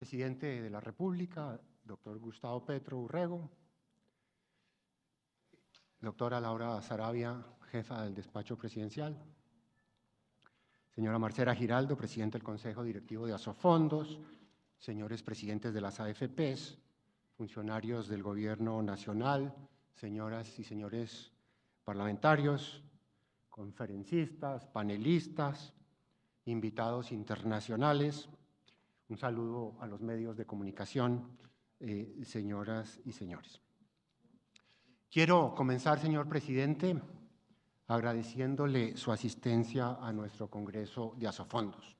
Presidente de la República, doctor Gustavo Petro Urrego, doctora Laura Saravia, jefa del despacho presidencial, señora Marcela Giraldo, presidente del Consejo Directivo de Asofondos, señores presidentes de las AFPs, funcionarios del Gobierno Nacional, señoras y señores parlamentarios, conferencistas, panelistas, invitados internacionales. Un saludo a los medios de comunicación, señoras y señores. Quiero comenzar, señor presidente, agradeciéndole su asistencia a nuestro Congreso de Asofondos.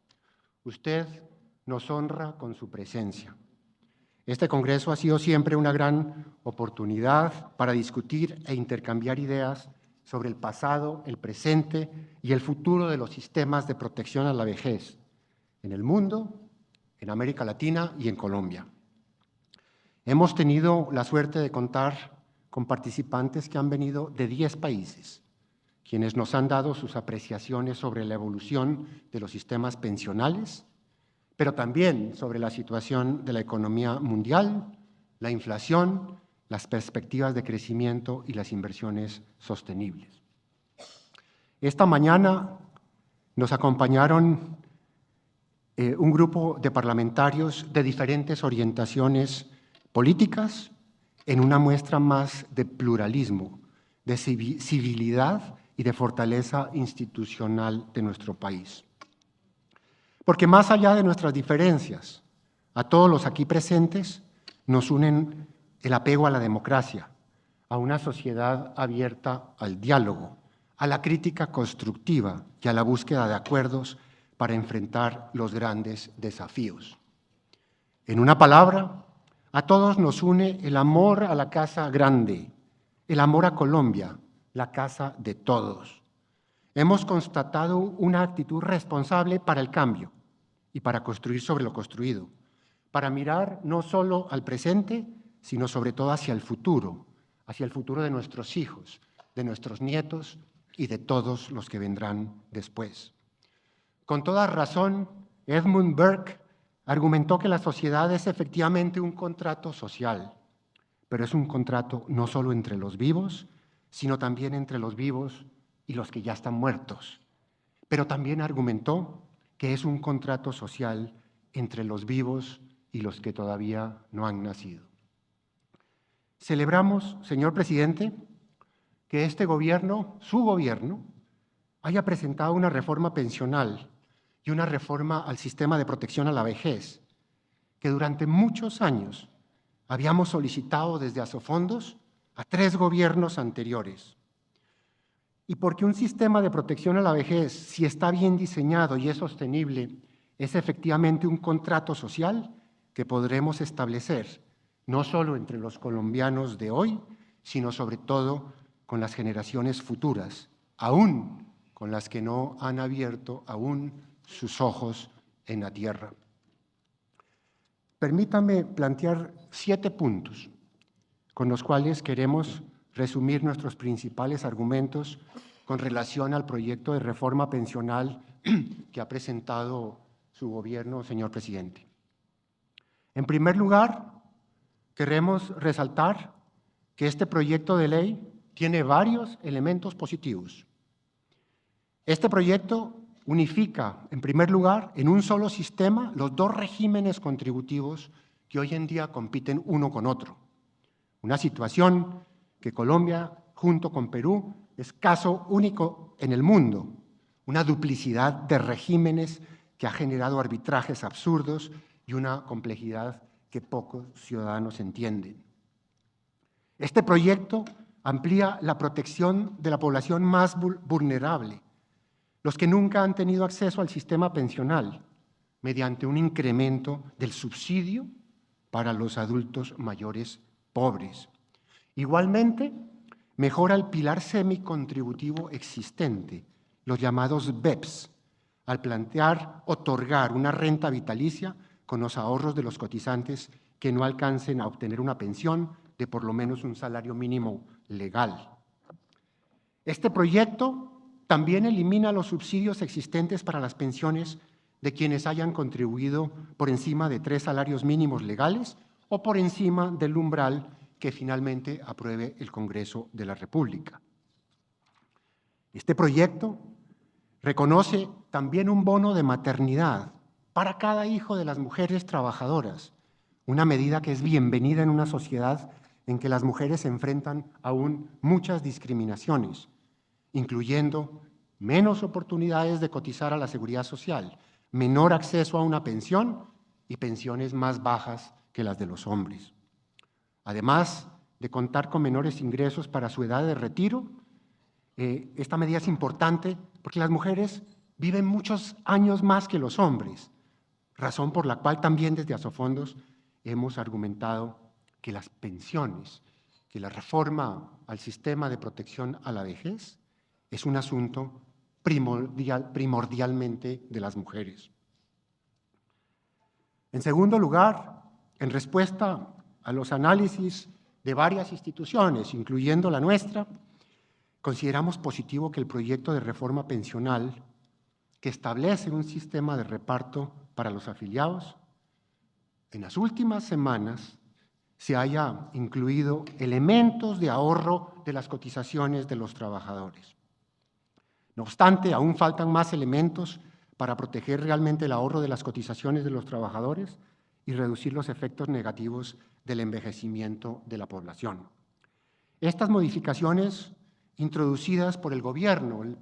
Usted nos honra con su presencia. Este Congreso ha sido siempre una gran oportunidad para discutir e intercambiar ideas sobre el pasado, el presente y el futuro de los sistemas de protección a la vejez en el mundo, en América Latina y en Colombia. Hemos tenido la suerte de contar con participantes que han venido de 10 países, quienes nos han dado sus apreciaciones sobre la evolución de los sistemas pensionales, pero también sobre la situación de la economía mundial, la inflación, las perspectivas de crecimiento y las inversiones sostenibles. Esta mañana nos acompañaron un grupo de parlamentarios de diferentes orientaciones políticas en una muestra más de pluralismo, de civilidad y de fortaleza institucional de nuestro país. Porque más allá de nuestras diferencias, a todos los aquí presentes nos unen el apego a la democracia, a una sociedad abierta al diálogo, a la crítica constructiva y a la búsqueda de acuerdos para enfrentar los grandes desafíos. En una palabra, a todos nos une el amor a la casa grande, el amor a Colombia, la casa de todos. Hemos constatado una actitud responsable para el cambio y para construir sobre lo construido, para mirar no solo al presente, sino sobre todo hacia el futuro de nuestros hijos, de nuestros nietos y de todos los que vendrán después. Con toda razón, Edmund Burke argumentó que la sociedad es efectivamente un contrato social, pero es un contrato no solo entre los vivos, sino también entre los vivos y los que ya están muertos. Pero también argumentó que es un contrato social entre los vivos y los que todavía no han nacido. Celebramos, señor presidente, que este gobierno, su gobierno, haya presentado una reforma pensional y una reforma al sistema de protección a la vejez, que durante muchos años habíamos solicitado desde Asofondos a 3 gobiernos anteriores. Y porque un sistema de protección a la vejez, si está bien diseñado y es sostenible, es efectivamente un contrato social que podremos establecer, no solo entre los colombianos de hoy, sino sobre todo con las generaciones futuras, aún con las que no han abierto aún sus ojos en la tierra. Permítame plantear 7 puntos con los cuales queremos resumir nuestros principales argumentos con relación al proyecto de reforma pensional que ha presentado su gobierno, señor presidente. En primer lugar, queremos resaltar que este proyecto de ley tiene varios elementos positivos. Este proyecto unifica, en primer lugar, en un solo sistema los 2 regímenes contributivos que hoy en día compiten uno con otro. Una situación que Colombia, junto con Perú, es caso único en el mundo. Una duplicidad de regímenes que ha generado arbitrajes absurdos y una complejidad que pocos ciudadanos entienden. Este proyecto amplía la protección de la población más vulnerable, los que nunca han tenido acceso al sistema pensional, mediante un incremento del subsidio para los adultos mayores pobres. Igualmente, mejora el pilar semicontributivo existente, los llamados BEPS, al plantear otorgar una renta vitalicia con los ahorros de los cotizantes que no alcancen a obtener una pensión de por lo menos un salario mínimo legal. Este proyecto también elimina los subsidios existentes para las pensiones de quienes hayan contribuido por encima de 3 salarios mínimos legales o por encima del umbral que finalmente apruebe el Congreso de la República. Este proyecto reconoce también un bono de maternidad para cada hijo de las mujeres trabajadoras, una medida que es bienvenida en una sociedad en que las mujeres se enfrentan aún muchas discriminaciones, incluyendo menos oportunidades de cotizar a la seguridad social, menor acceso a una pensión y pensiones más bajas que las de los hombres. Además de contar con menores ingresos para su edad de retiro, esta medida es importante porque las mujeres viven muchos años más que los hombres, razón por la cual también desde Asofondos hemos argumentado que las pensiones, que la reforma al sistema de protección a la vejez es un asunto primordialmente de las mujeres. En segundo lugar, en respuesta a los análisis de varias instituciones, incluyendo la nuestra, consideramos positivo que el proyecto de reforma pensional que establece un sistema de reparto para los afiliados, en las últimas semanas se haya incluido elementos de ahorro de las cotizaciones de los trabajadores. No obstante, aún faltan más elementos para proteger realmente el ahorro de las cotizaciones de los trabajadores y reducir los efectos negativos del envejecimiento de la población. Estas modificaciones introducidas por el gobierno, el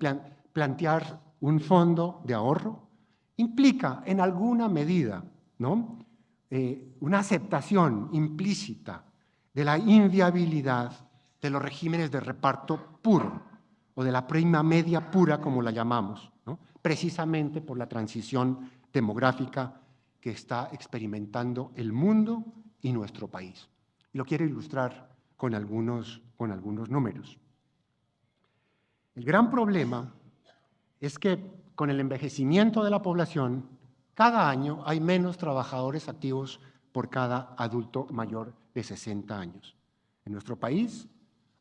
plantear un fondo de ahorro, implica en alguna medida, ¿no?, una aceptación implícita de la inviabilidad de los regímenes de reparto puro o de la prima media pura, como la llamamos, ¿no?, precisamente por la transición demográfica que está experimentando el mundo y nuestro país. Y lo quiero ilustrar con algunos números. El gran problema es que con el envejecimiento de la población, cada año hay menos trabajadores activos por cada adulto mayor de 60 años. En nuestro país,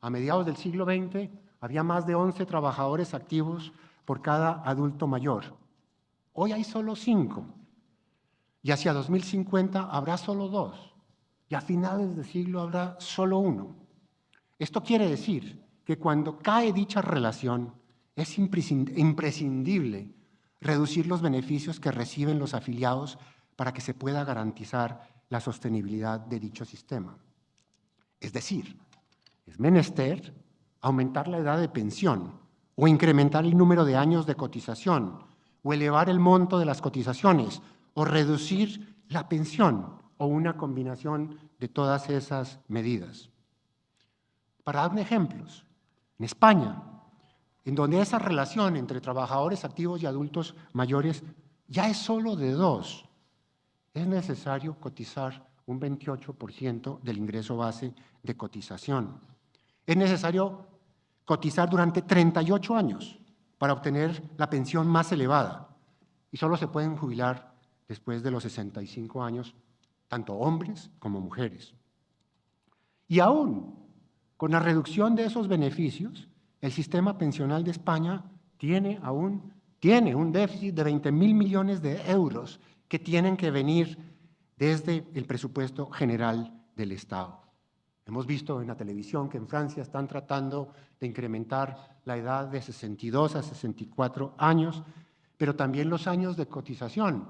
a mediados del siglo XX, había más de 11 trabajadores activos por cada adulto mayor. Hoy hay solo 5, y hacia 2050 habrá solo 2, y a finales de siglo habrá solo 1. Esto quiere decir que cuando cae dicha relación, es imprescindible reducir los beneficios que reciben los afiliados para que se pueda garantizar la sostenibilidad de dicho sistema. Es decir, es menester aumentar la edad de pensión o incrementar el número de años de cotización o elevar el monto de las cotizaciones o reducir la pensión o una combinación de todas esas medidas. Para dar ejemplos, en España, en donde esa relación entre trabajadores activos y adultos mayores ya es solo de 2, es necesario cotizar un 28% del ingreso base de cotización. Es necesario cotizar durante 38 años para obtener la pensión más elevada y solo se pueden jubilar después de los 65 años, tanto hombres como mujeres. Y aún con la reducción de esos beneficios, el sistema pensional de España tiene un déficit de 20.000 millones de euros que tienen que venir desde el presupuesto general del Estado. Hemos visto en la televisión que en Francia están tratando de incrementar la edad de 62 a 64 años, pero también los años de cotización,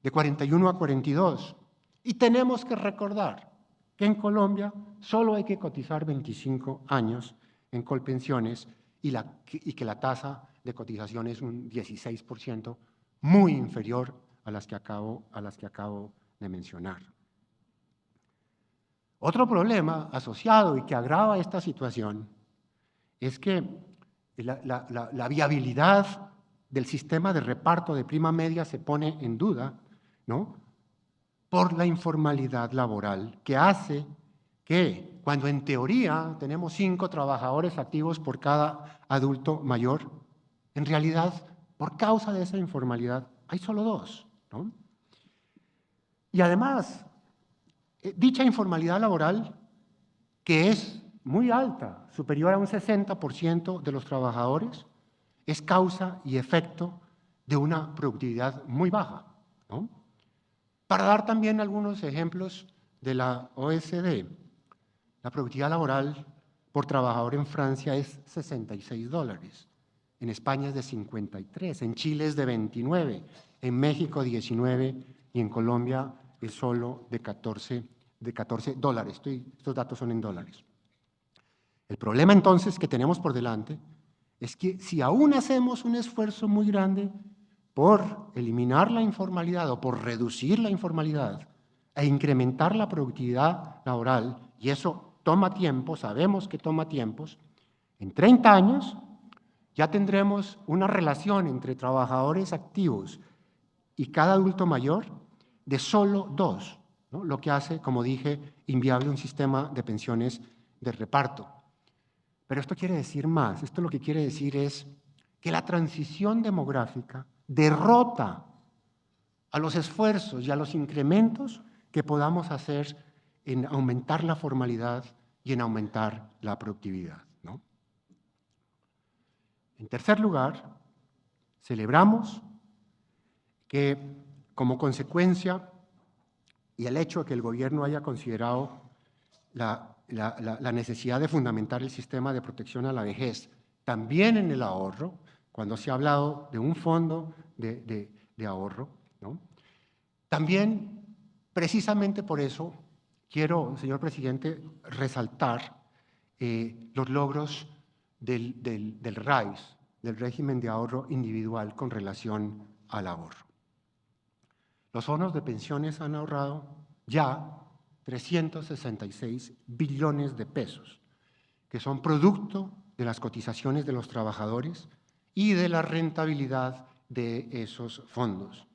de 41 a 42. Y tenemos que recordar que en Colombia solo hay que cotizar 25 años en Colpensiones y que la tasa de cotización es un 16%, muy inferior a las que acabo de mencionar. Otro problema asociado y que agrava esta situación es que la viabilidad del sistema de reparto de prima media se pone en duda, ¿no?, por la informalidad laboral, que hace que cuando en teoría tenemos 5 trabajadores activos por cada adulto mayor, en realidad, por causa de esa informalidad, hay solo 2, ¿no? Y además, dicha informalidad laboral, que es muy alta, superior a un 60% de los trabajadores, es causa y efecto de una productividad muy baja, ¿no? Para dar también algunos ejemplos de la OECD, la productividad laboral por trabajador en Francia es $66, en España es de 53, en Chile es de 29, en México 19 y en Colombia es solo de 14 dólares. Estos datos son en dólares. El problema entonces que tenemos por delante es que si aún hacemos un esfuerzo muy grande por eliminar la informalidad o por reducir la informalidad e incrementar la productividad laboral, y eso toma tiempo, sabemos que toma tiempos, en 30 años ya tendremos una relación entre trabajadores activos y cada adulto mayor de solo 2, ¿no? Lo que hace, como dije, inviable un sistema de pensiones de reparto. Pero esto quiere decir más, esto lo que quiere decir es que la transición demográfica derrota a los esfuerzos y a los incrementos que podamos hacer en aumentar la formalidad y en aumentar la productividad, ¿no? En tercer lugar, celebramos que como consecuencia y el hecho de que el gobierno haya considerado la necesidad de fundamentar el sistema de protección a la vejez también en el ahorro, cuando se ha hablado de un fondo de ahorro, ¿no? También, precisamente por eso, quiero, señor presidente, resaltar los logros del RAIS, del régimen de ahorro individual con relación al ahorro. Los fondos de pensiones han ahorrado ya 366 billones de pesos, que son producto de las cotizaciones de los trabajadores y de la rentabilidad de esos fondos.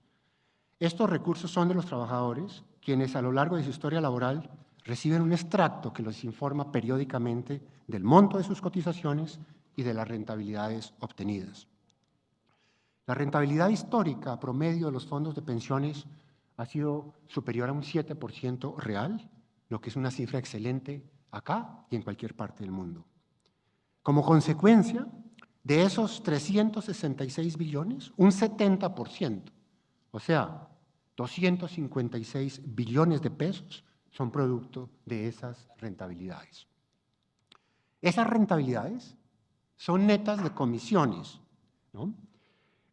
Estos recursos son de los trabajadores, quienes a lo largo de su historia laboral reciben un extracto que los informa periódicamente del monto de sus cotizaciones y de las rentabilidades obtenidas. La rentabilidad histórica promedio de los fondos de pensiones ha sido superior a un 7% real, lo que es una cifra excelente acá y en cualquier parte del mundo. Como consecuencia de esos 366 billones, un 70%, o sea, 256 billones de pesos, son producto de esas rentabilidades. Esas rentabilidades son netas de comisiones, ¿no?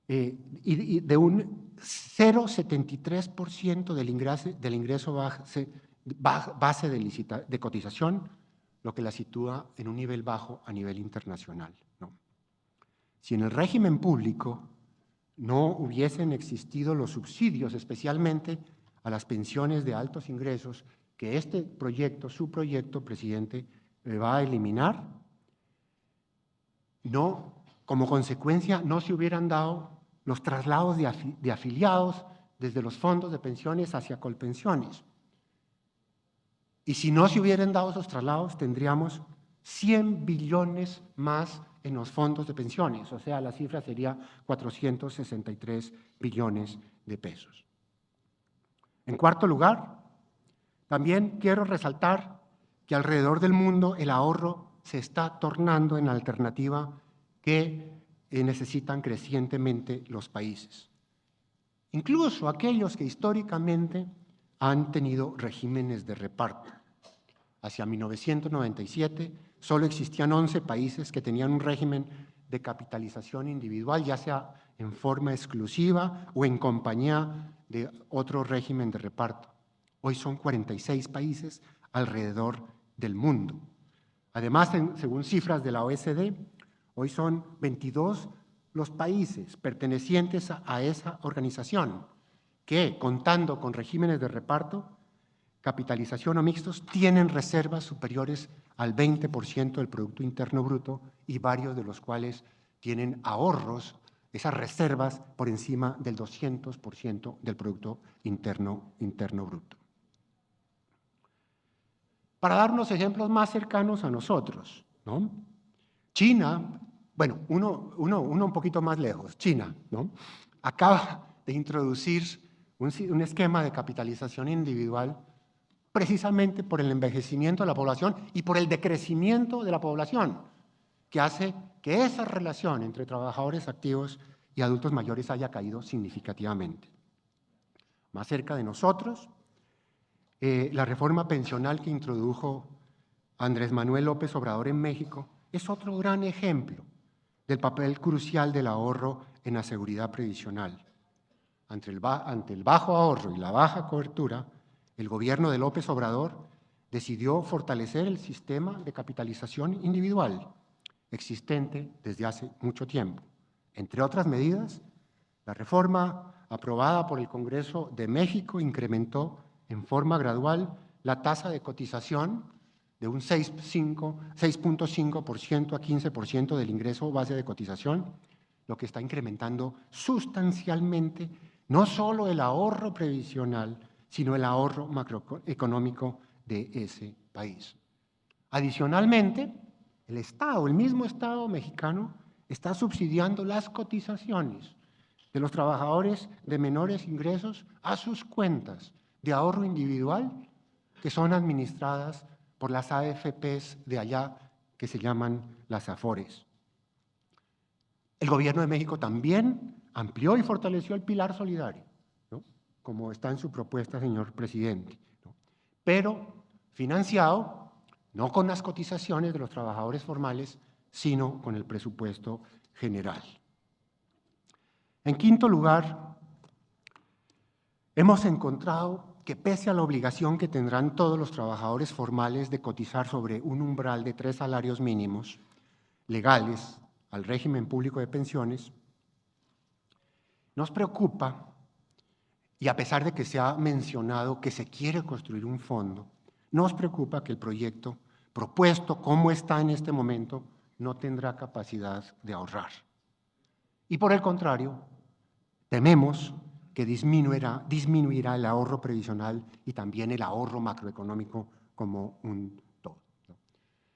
Y de un 0,73% del ingreso base de cotización, lo que la sitúa en un nivel bajo a nivel internacional, ¿no? Si en el régimen público no hubiesen existido los subsidios, especialmente a las pensiones de altos ingresos, que este proyecto, su proyecto, presidente, va a eliminar, como consecuencia no se hubieran dado los traslados de afiliados desde los fondos de pensiones hacia Colpensiones. Y si no se hubieran dado esos traslados, tendríamos 100 billones más en los fondos de pensiones, o sea, la cifra sería 463 billones de pesos. En cuarto lugar, también quiero resaltar que alrededor del mundo el ahorro se está tornando en la alternativa que necesitan crecientemente los países. Incluso aquellos que históricamente han tenido regímenes de reparto. Hacia 1997 solo existían 11 países que tenían un régimen de capitalización individual, ya sea en forma exclusiva o en compañía de otro régimen de reparto. Hoy son 46 países alrededor del mundo. Además, según cifras de la OECD, hoy son 22 los países pertenecientes a esa organización que, contando con regímenes de reparto, capitalización o mixtos, tienen reservas superiores al 20% del Producto Interno Bruto y varios de los cuales tienen ahorros, esas reservas por encima del 200% del Producto Interno Bruto. Para darnos ejemplos más cercanos a nosotros, ¿no? China, bueno, uno un poquito más lejos, China, ¿no? Acaba de introducir un esquema de capitalización individual precisamente por el envejecimiento de la población y por el decrecimiento de la población, que hace que esa relación entre trabajadores activos y adultos mayores haya caído significativamente. Más cerca de nosotros, la reforma pensional que introdujo Andrés Manuel López Obrador en México es otro gran ejemplo del papel crucial del ahorro en la seguridad previsional. Ante el bajo ahorro y la baja cobertura, el gobierno de López Obrador decidió fortalecer el sistema de capitalización individual existente desde hace mucho tiempo. Entre otras medidas, la reforma aprobada por el Congreso de México incrementó en forma gradual la tasa de cotización de un 6.5% a 15% del ingreso base de cotización, lo que está incrementando sustancialmente no solo el ahorro previsional, sino el ahorro macroeconómico de ese país. Adicionalmente, el mismo Estado mexicano, está subsidiando las cotizaciones de los trabajadores de menores ingresos a sus cuentas de ahorro individual que son administradas por las AFPs de allá, que se llaman las AFORES. El gobierno de México también amplió y fortaleció el pilar solidario, ¿no?, como está en su propuesta, señor presidente, ¿no?, pero financiado no con las cotizaciones de los trabajadores formales, sino con el presupuesto general. En quinto lugar, hemos encontrado que pese a la obligación que tendrán todos los trabajadores formales de cotizar sobre un umbral de 3 salarios mínimos legales al régimen público de pensiones, nos preocupa, y a pesar de que se ha mencionado que se quiere construir un fondo, nos preocupa que el proyecto propuesto como está en este momento no tendrá capacidad de ahorrar. Y por el contrario, tememos que disminuirá el ahorro previsional y también el ahorro macroeconómico como un todo, ¿no?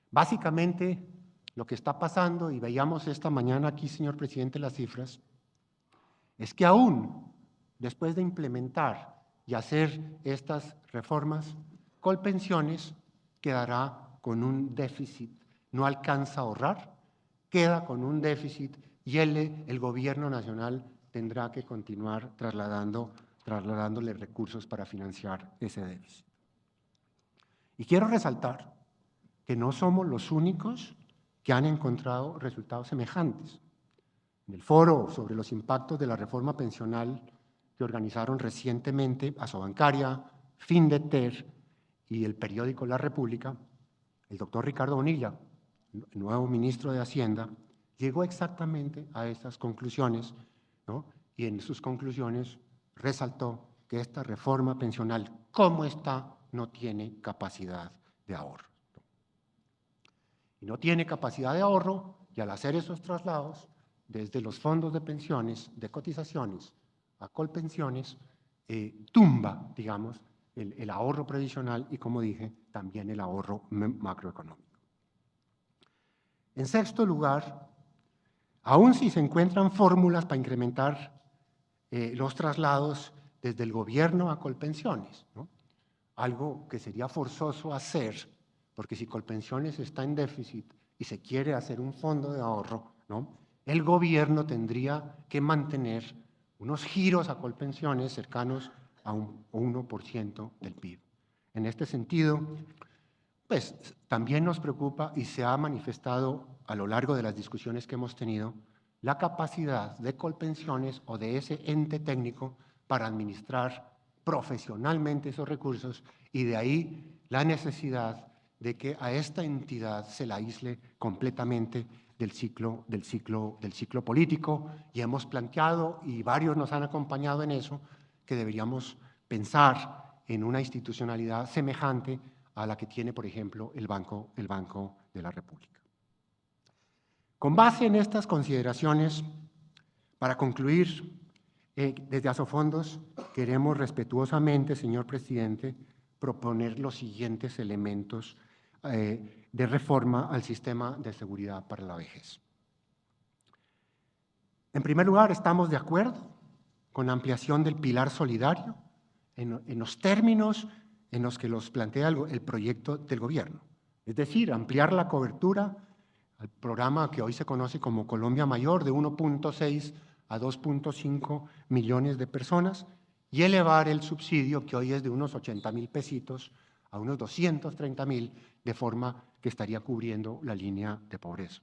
Básicamente, lo que está pasando, y veíamos esta mañana aquí, señor presidente, las cifras, es que aún después de implementar y hacer estas reformas, Colpensiones quedará con un déficit, no alcanza a ahorrar, queda con un déficit y el gobierno nacional tendrá que continuar trasladándole recursos para financiar ese déficit. Y quiero resaltar que no somos los únicos que han encontrado resultados semejantes. En el foro sobre los impactos de la reforma pensional que organizaron recientemente Asobancaria, Findeter y el periódico La República, el doctor Ricardo Bonilla, el nuevo ministro de Hacienda, llegó exactamente a estas conclusiones, ¿no?, y en sus conclusiones resaltó que esta reforma pensional, como está, no tiene capacidad de ahorro. Y no tiene capacidad de ahorro, y al hacer esos traslados, desde los fondos de pensiones, de cotizaciones a Colpensiones, tumba, digamos, el ahorro previsional y, como dije, también el ahorro macroeconómico. En sexto lugar, aun si se encuentran fórmulas para incrementar los traslados desde el gobierno a Colpensiones, ¿no?, algo que sería forzoso hacer, porque si Colpensiones está en déficit y se quiere hacer un fondo de ahorro, ¿no?, el gobierno tendría que mantener unos giros a Colpensiones cercanos a un 1% del PIB. En este sentido, pues también nos preocupa y se ha manifestado a lo largo de las discusiones que hemos tenido la capacidad de Colpensiones o de ese ente técnico para administrar profesionalmente esos recursos, y de ahí la necesidad de que a esta entidad se la aísle completamente del ciclo político, y hemos planteado, y varios nos han acompañado en eso, que deberíamos pensar en una institucionalidad semejante a la que tiene, por ejemplo, el Banco de la República. Con base en estas consideraciones, para concluir, desde Asofondos queremos respetuosamente, señor presidente, proponer los siguientes elementos de reforma al sistema de seguridad para la vejez. En primer lugar, estamos de acuerdo con la ampliación del pilar solidario en los términos en los que los plantea el proyecto del gobierno. Es decir, ampliar la cobertura al programa que hoy se conoce como Colombia Mayor de 1.6 a 2.5 millones de personas y elevar el subsidio, que hoy es de unos 80.000 pesitos, a unos 230.000, de forma que estaría cubriendo la línea de pobreza.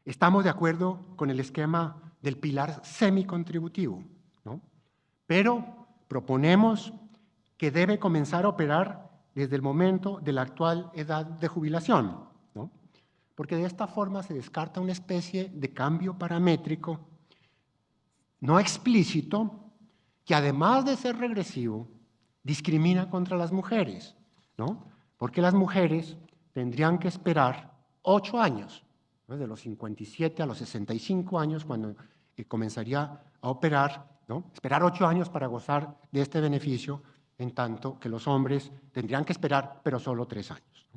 Estamos de acuerdo con el esquema del pilar semicontributivo, ¿no? Pero proponemos que debe comenzar a operar desde el momento de la actual edad de jubilación, ¿no? Porque de esta forma se descarta una especie de cambio paramétrico no explícito que, además de ser regresivo, discrimina contra las mujeres, ¿no? Porque las mujeres tendrían que esperar 8 años, ¿no? De los 57 a los 65 años, cuando comenzaría a operar, ¿no? Esperar 8 años para gozar de este beneficio, en tanto que los hombres tendrían que esperar, pero solo 3 años.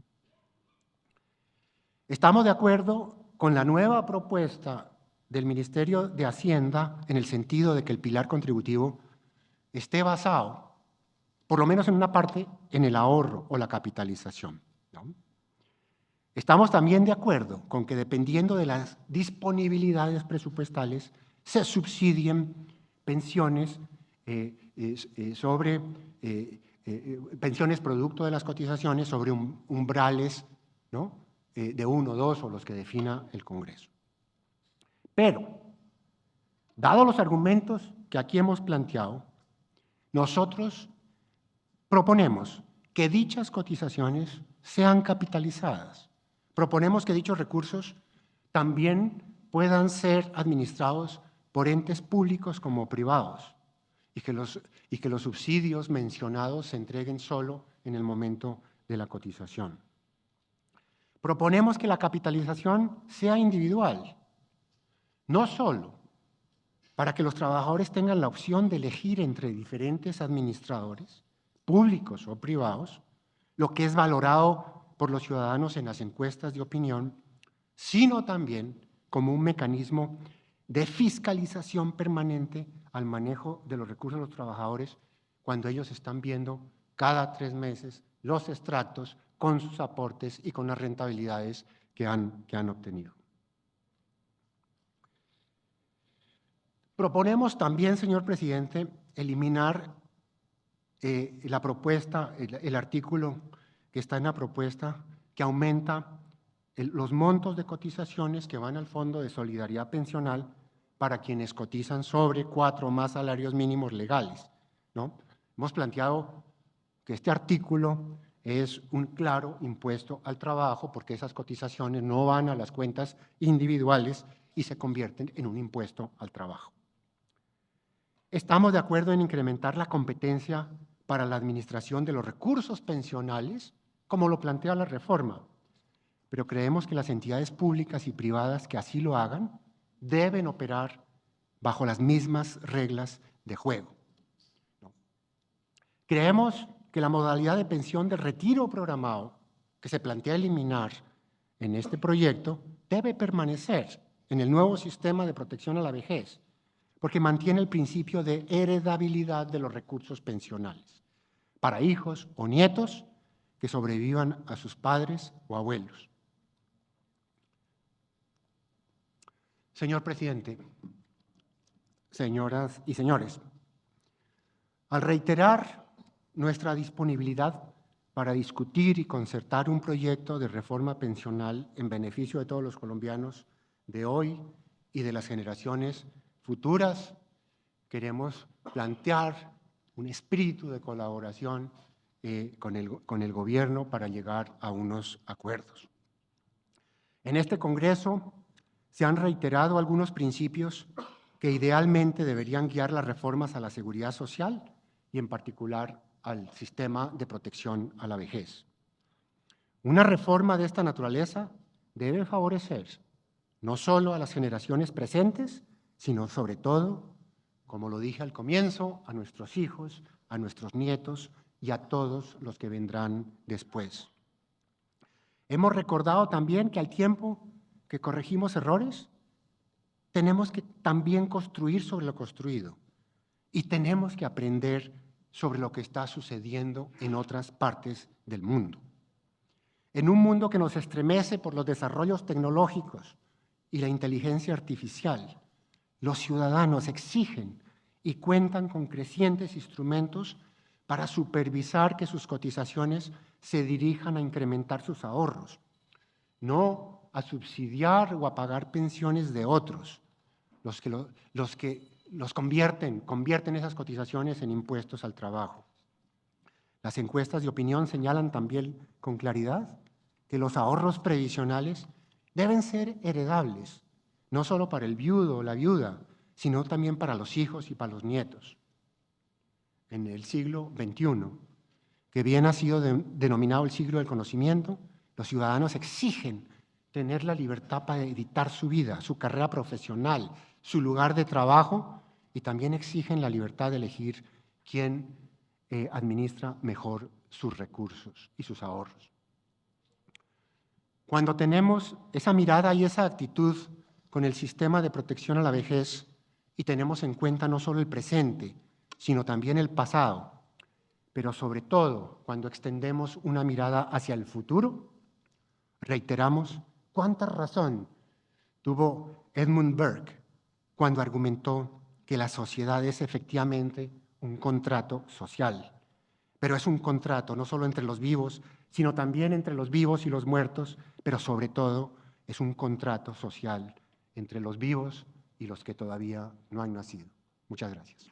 Estamos de acuerdo con la nueva propuesta del Ministerio de Hacienda en el sentido de que el pilar contributivo esté basado, por lo menos en una parte, en el ahorro o la capitalización, ¿no? Estamos también de acuerdo con que, dependiendo de las disponibilidades presupuestales, se subsidien pensiones pensiones producto de las cotizaciones sobre umbrales, ¿no? De 1, 2 o los que defina el Congreso. Pero, dados los argumentos que aquí hemos planteado, nosotros proponemos que dichas cotizaciones sean capitalizadas. Proponemos que dichos recursos también puedan ser administrados por entes públicos como privados y que los subsidios mencionados se entreguen solo en el momento de la cotización. Proponemos que la capitalización sea individual, no solo para que los trabajadores tengan la opción de elegir entre diferentes administradores, públicos o privados, lo que es valorado por los ciudadanos en las encuestas de opinión, sino también como un mecanismo de fiscalización permanente al manejo de los recursos de los trabajadores cuando ellos están viendo cada 3 meses los extractos con sus aportes y con las rentabilidades que han obtenido. Proponemos también, señor presidente, eliminar la propuesta, el artículo que está en la propuesta que aumenta los montos de cotizaciones que van al Fondo de Solidaridad Pensional para quienes cotizan sobre 4 o más salarios mínimos legales, ¿no? Hemos planteado que este artículo es un claro impuesto al trabajo porque esas cotizaciones no van a las cuentas individuales y se convierten en un impuesto al trabajo. Estamos de acuerdo en incrementar la competencia para la administración de los recursos pensionales, como lo plantea la reforma, pero creemos que las entidades públicas y privadas que así lo hagan deben operar bajo las mismas reglas de juego. Creemos que la modalidad de pensión de retiro programado que se plantea eliminar en este proyecto debe permanecer en el nuevo sistema de protección a la vejez, porque mantiene el principio de heredabilidad de los recursos pensionales para hijos o nietos que sobrevivan a sus padres o abuelos. Señor presidente, señoras y señores, al reiterar nuestra disponibilidad para discutir y concertar un proyecto de reforma pensional en beneficio de todos los colombianos de hoy y de las generaciones futuras, queremos plantear un espíritu de colaboración con el gobierno para llegar a unos acuerdos. En este Congreso se han reiterado algunos principios que idealmente deberían guiar las reformas a la seguridad social y en particular al sistema de protección a la vejez. Una reforma de esta naturaleza debe favorecer no solo a las generaciones presentes, sino sobre todo, como lo dije al comienzo, a nuestros hijos, a nuestros nietos y a todos los que vendrán después. Hemos recordado también que al tiempo que corregimos errores, tenemos que también construir sobre lo construido y tenemos que aprender sobre lo que está sucediendo en otras partes del mundo. En un mundo que nos estremece por los desarrollos tecnológicos y la inteligencia artificial, los ciudadanos exigen y cuentan con crecientes instrumentos para supervisar que sus cotizaciones se dirijan a incrementar sus ahorros, no a subsidiar o a pagar pensiones de otros, los que convierten esas cotizaciones en impuestos al trabajo. Las encuestas de opinión señalan también con claridad que los ahorros previsionales deben ser heredables, no solo para el viudo o la viuda, sino también para los hijos y para los nietos. En el siglo XXI, que bien ha sido denominado el siglo del conocimiento, los ciudadanos exigen tener la libertad para editar su vida, su carrera profesional, su lugar de trabajo, y también exigen la libertad de elegir quién administra mejor sus recursos y sus ahorros. Cuando tenemos esa mirada y esa actitud con el sistema de protección a la vejez y tenemos en cuenta no solo el presente, sino también el pasado, pero sobre todo cuando extendemos una mirada hacia el futuro, reiteramos cuánta razón tuvo Edmund Burke cuando argumentó que la sociedad es efectivamente un contrato social, pero es un contrato no solo entre los vivos, sino también entre los vivos y los muertos, pero sobre todo es un contrato social entre los vivos y los que todavía no han nacido. Muchas gracias.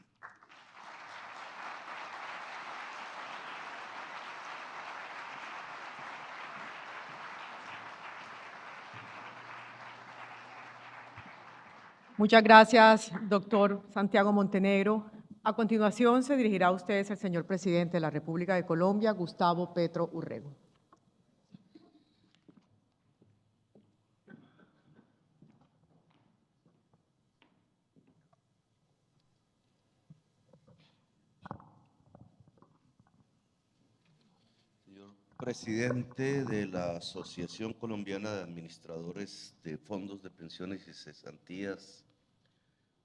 Muchas gracias, doctor Santiago Montenegro. A continuación se dirigirá a ustedes el señor presidente de la República de Colombia, Gustavo Petro Urrego. Señor presidente de la Asociación Colombiana de Administradores de Fondos de Pensiones y Cesantías,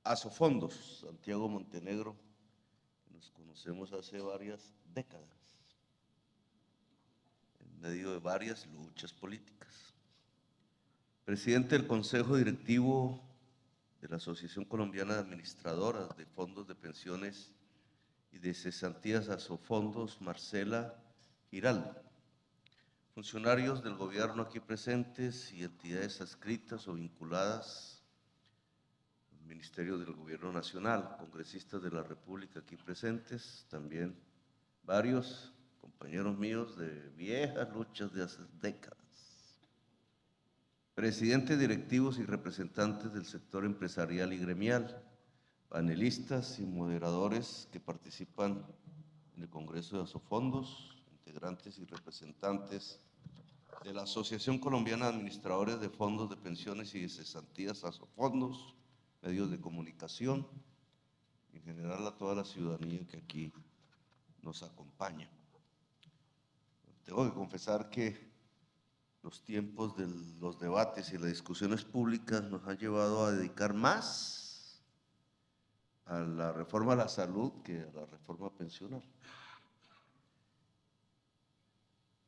Asofondos, Santiago Montenegro, nos conocemos hace varias décadas, en medio de varias luchas políticas. Presidente del Consejo Directivo de la Asociación Colombiana de Administradoras de Fondos de Pensiones y de Cesantías, Asofondos, Marcela Giraldo. Funcionarios del gobierno aquí presentes y entidades adscritas o vinculadas, Ministerio del Gobierno Nacional, congresistas de la República aquí presentes, también varios compañeros míos de viejas luchas de hace décadas. Presidentes directivos y representantes del sector empresarial y gremial, panelistas y moderadores que participan en el Congreso de Asofondos, integrantes y representantes de la Asociación Colombiana de Administradores de Fondos de Pensiones y de Cesantías, Asofondos, medios de comunicación, en general a toda la ciudadanía que aquí nos acompaña. Tengo que confesar que los tiempos de los debates y las discusiones públicas nos han llevado a dedicar más a la reforma a la salud que a la reforma pensional.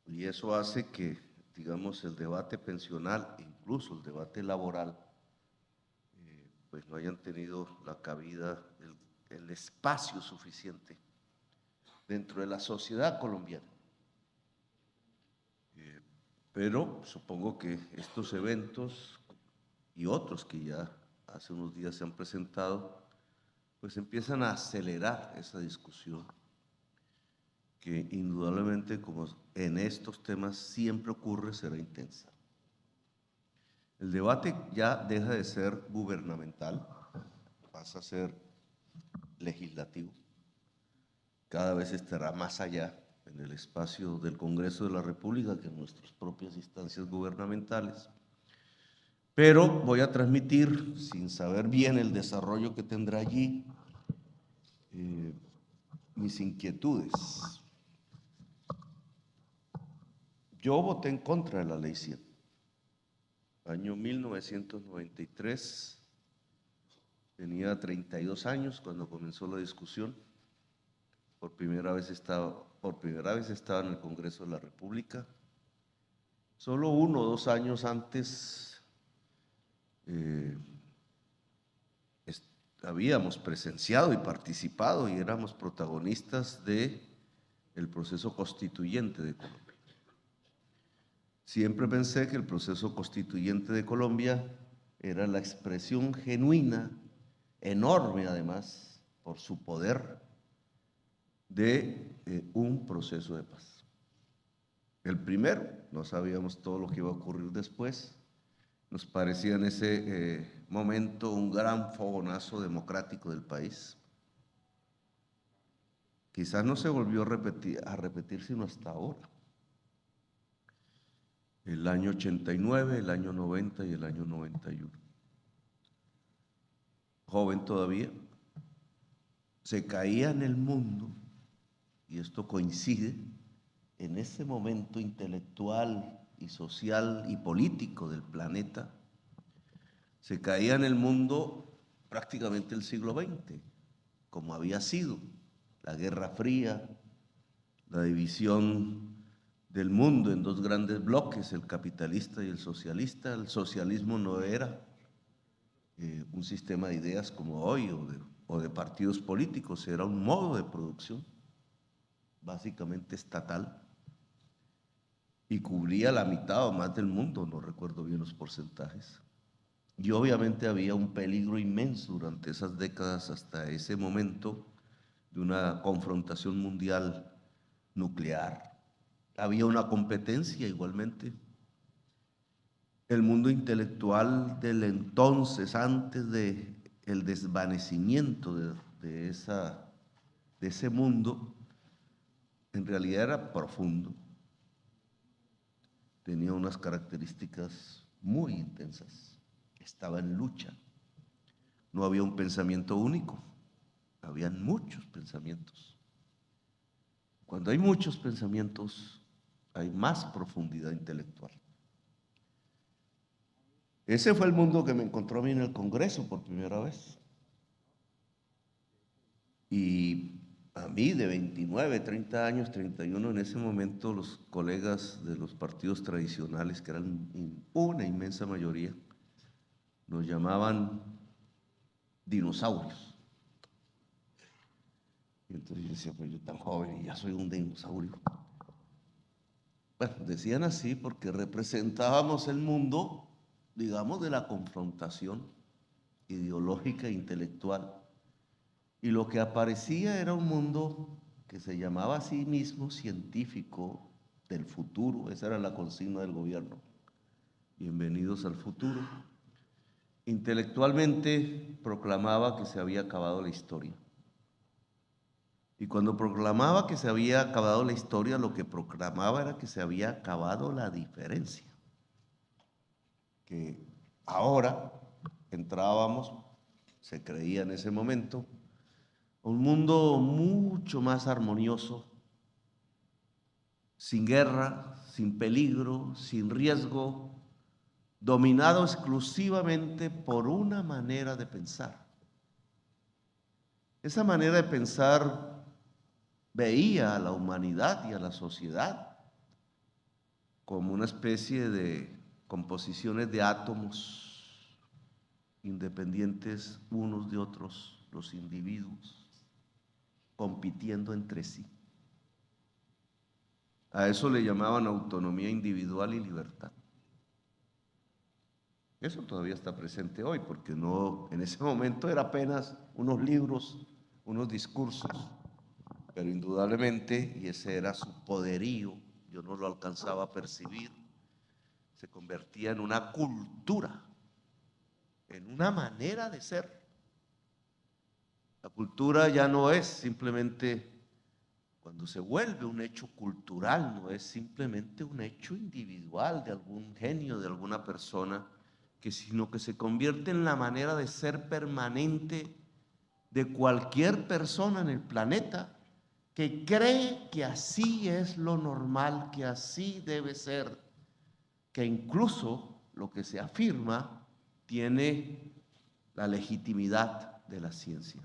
Y eso hace que, digamos, el debate pensional e incluso el debate laboral pues no hayan tenido la cabida, el espacio suficiente dentro de la sociedad colombiana. Pero supongo que estos eventos y otros que ya hace unos días se han presentado, pues empiezan a acelerar esa discusión que indudablemente, como en estos temas siempre ocurre, será intensa. El debate ya deja de ser gubernamental, pasa a ser legislativo. Cada vez estará más allá en el espacio del Congreso de la República que en nuestras propias instancias gubernamentales. Pero voy a transmitir, sin saber bien el desarrollo que tendrá allí, mis inquietudes. Yo voté en contra de la Ley 100. Año 1993, tenía 32 años cuando comenzó la discusión. Por primera vez estaba en el Congreso de la República. Solo 1 o 2 años antes habíamos presenciado y participado y éramos protagonistas del proceso constituyente de Colombia. Siempre pensé que el proceso constituyente de Colombia era la expresión genuina, enorme además, por su poder, de un proceso de paz. El primero, no sabíamos todo lo que iba a ocurrir después, nos parecía en ese momento un gran fogonazo democrático del país. Quizás no se volvió a repetir sino hasta ahora. El año 89, el año 90 y el año 91. Joven todavía, se caía en el mundo, y esto coincide, en ese momento intelectual y social y político del planeta, se caía en el mundo prácticamente el siglo XX, como había sido la Guerra Fría, la división del mundo en dos grandes bloques, el capitalista y el socialista. El socialismo no era un sistema de ideas como hoy o de partidos políticos, era un modo de producción básicamente estatal y cubría la mitad o más del mundo, no recuerdo bien los porcentajes. Y obviamente había un peligro inmenso durante esas décadas hasta ese momento de una confrontación mundial nuclear. Había una competencia igualmente. El mundo intelectual del entonces, antes del desvanecimiento de ese mundo, en realidad era profundo. Tenía unas características muy intensas. Estaba en lucha. No había un pensamiento único, habían muchos pensamientos. Cuando hay muchos pensamientos, hay más profundidad intelectual. Ese fue el mundo que me encontró a mí en el Congreso por primera vez. Y a mí de 29, 30 años, 31, en ese momento los colegas de los partidos tradicionales, que eran una inmensa mayoría, nos llamaban dinosaurios. Y entonces yo decía, pues yo tan joven y ya soy un dinosaurio. Bueno, decían así porque representábamos el mundo, digamos, de la confrontación ideológica e intelectual. Y lo que aparecía era un mundo que se llamaba a sí mismo científico del futuro. Esa era la consigna del gobierno. Bienvenidos al futuro. Intelectualmente proclamaba que se había acabado la historia. Y cuando proclamaba que se había acabado la historia, lo que proclamaba era que se había acabado la diferencia. Que ahora entrábamos, se creía en ese momento, un mundo mucho más armonioso, sin guerra, sin peligro, sin riesgo, dominado exclusivamente por una manera de pensar. Esa manera de pensar veía a la humanidad y a la sociedad como una especie de composiciones de átomos independientes unos de otros, los individuos, compitiendo entre sí. A eso le llamaban autonomía individual y libertad. Eso todavía está presente hoy, porque no, en ese momento era apenas unos libros, unos discursos, pero indudablemente, y ese era su poderío, yo no lo alcanzaba a percibir, se convertía en una cultura, en una manera de ser. La cultura ya no es simplemente, cuando se vuelve un hecho cultural, no es simplemente un hecho individual de algún genio, de alguna persona, sino que se convierte en la manera de ser permanente de cualquier persona en el planeta que cree que así es lo normal, que así debe ser, que incluso lo que se afirma tiene la legitimidad de la ciencia.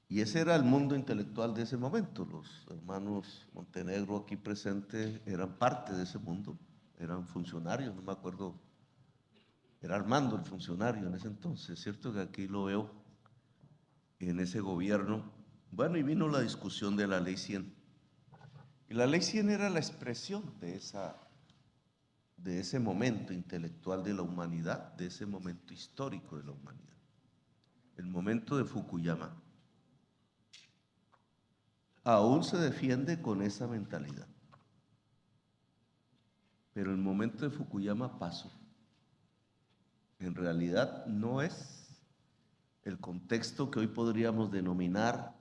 Y ese era el mundo intelectual de ese momento. Los hermanos Montenegro aquí presentes eran parte de ese mundo, eran funcionarios, no me acuerdo era Armando el funcionario en ese entonces, es cierto que aquí lo veo en ese gobierno. Bueno, y vino la discusión de la Ley 100. Y la Ley 100 era la expresión de ese momento intelectual de la humanidad, de ese momento histórico de la humanidad, el momento de Fukuyama. Aún se defiende con esa mentalidad, pero el momento de Fukuyama pasó. En realidad no es el contexto que hoy podríamos denominar